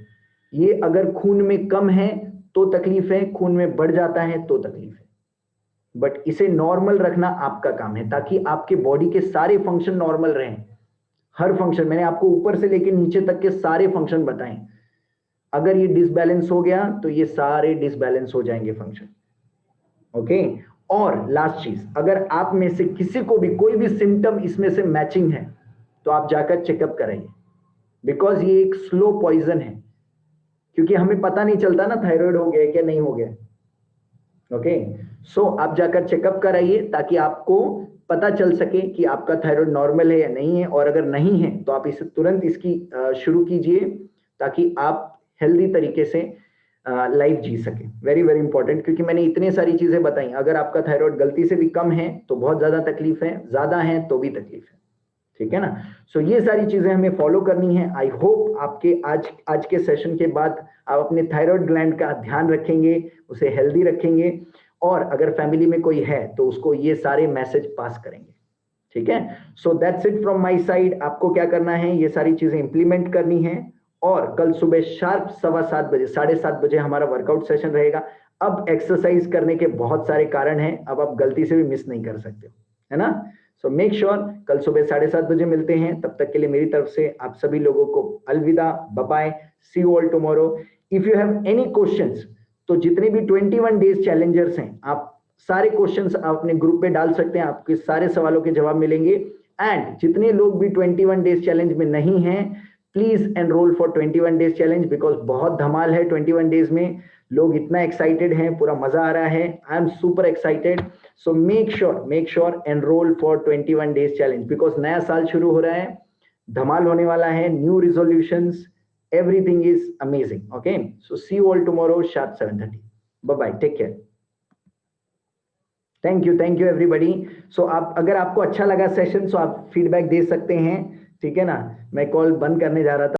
ये अगर खून में कम है तो तकलीफ है, खून में बढ़ जाता है तो तकलीफ है, बट इसे नॉर्मल रखना आपका काम है, ताकि आपके बॉडी के सारे फंक्शन नॉर्मल रहें। हर फंक्शन, मैंने आपको ऊपर से लेकर नीचे तक के सारे फंक्शन बताएं। अगर ये डिसबैलेंस हो गया तो ये सारे डिसबैलेंस हो जाएंगे फंक्शन। ओके, और लास्ट चीज, अगर आप में से किसी को भी कोई भी सिम्टम इसमें से मैचिंग है तो आप जाकर चेकअप कराइए, बिकॉज ये एक स्लो पॉइजन है, क्योंकि हमें पता नहीं चलता ना थायराइड हो गया क्या नहीं हो गया। ओके, सो आप जाकर चेकअप कराइए ताकि आपको पता चल सके कि आपका थायराइड नॉर्मल है या नहीं है, और अगर नहीं है तो आप इसे तुरंत इसकी शुरू कीजिए ताकि आप हेल्दी तरीके से लाइफ जी सके। वेरी वेरी इंपॉर्टेंट, क्योंकि मैंने इतने सारी चीजें बताई। अगर आपका थायराइड गलती से भी कम है तो बहुत ज्यादा तकलीफ है, ज्यादा है तो भी तकलीफ है, ठीक है ना। सो ये सारी चीजें हमें फॉलो करनी है। आई होप आपके आज के सेशन के बाद आप अपने थायराइड ग्लैंड का ध्यान रखेंगे, उसे हेल्दी रखेंगे, और अगर फैमिली में कोई है तो उसको ये सारे मैसेज पास करेंगे, ठीक है। So that's it from my side. आपको क्या करना है, ये सारी चीजें इंप्लीमेंट करनी है, और कल सुबह शार्प 7:15 बजे 7:30 बजे हमारा वर्कआउट सेशन रहेगा। अब एक्सरसाइज करने के बहुत सारे कारण हैं, अब आप गलती से भी मिस नहीं कर सकते, है ना। सो मेक श्योर कल सुबह 7:30 बजे मिलते हैं। तब तक के लिए मेरी तरफ से आप सभी लोगों को अलविदा, bye bye, see you all tomorrow. If you have any questions, तो जितने भी 21 डेज चैलेंजर्स हैं, आप सारे क्वेश्चंस आप अपने ग्रुप पे डाल सकते हैं, आपके सारे सवालों के जवाब मिलेंगे। एंड जितने लोग भी 21 डेज चैलेंज में नहीं हैं, please enrol for 21 days challenge because बहुत धमाल है 21 डेज में. लोग इतना एक्साइटेड हैं, पूरा मजा आ रहा है. I am super excited. So make sure enrol for 21 days challenge because नया साल शुरू हो रहा है, धमाल होने वाला है. New resolutions, everything is amazing. Okay, so see you all tomorrow sharp 7:30. Bye bye, take care. Thank you everybody. So आप अगर आपको अच्छा लगा सेशन, सो आप फीडबैक दे सकते हैं, ठीक है ना. मैं कॉल बंद करने जा रहा था.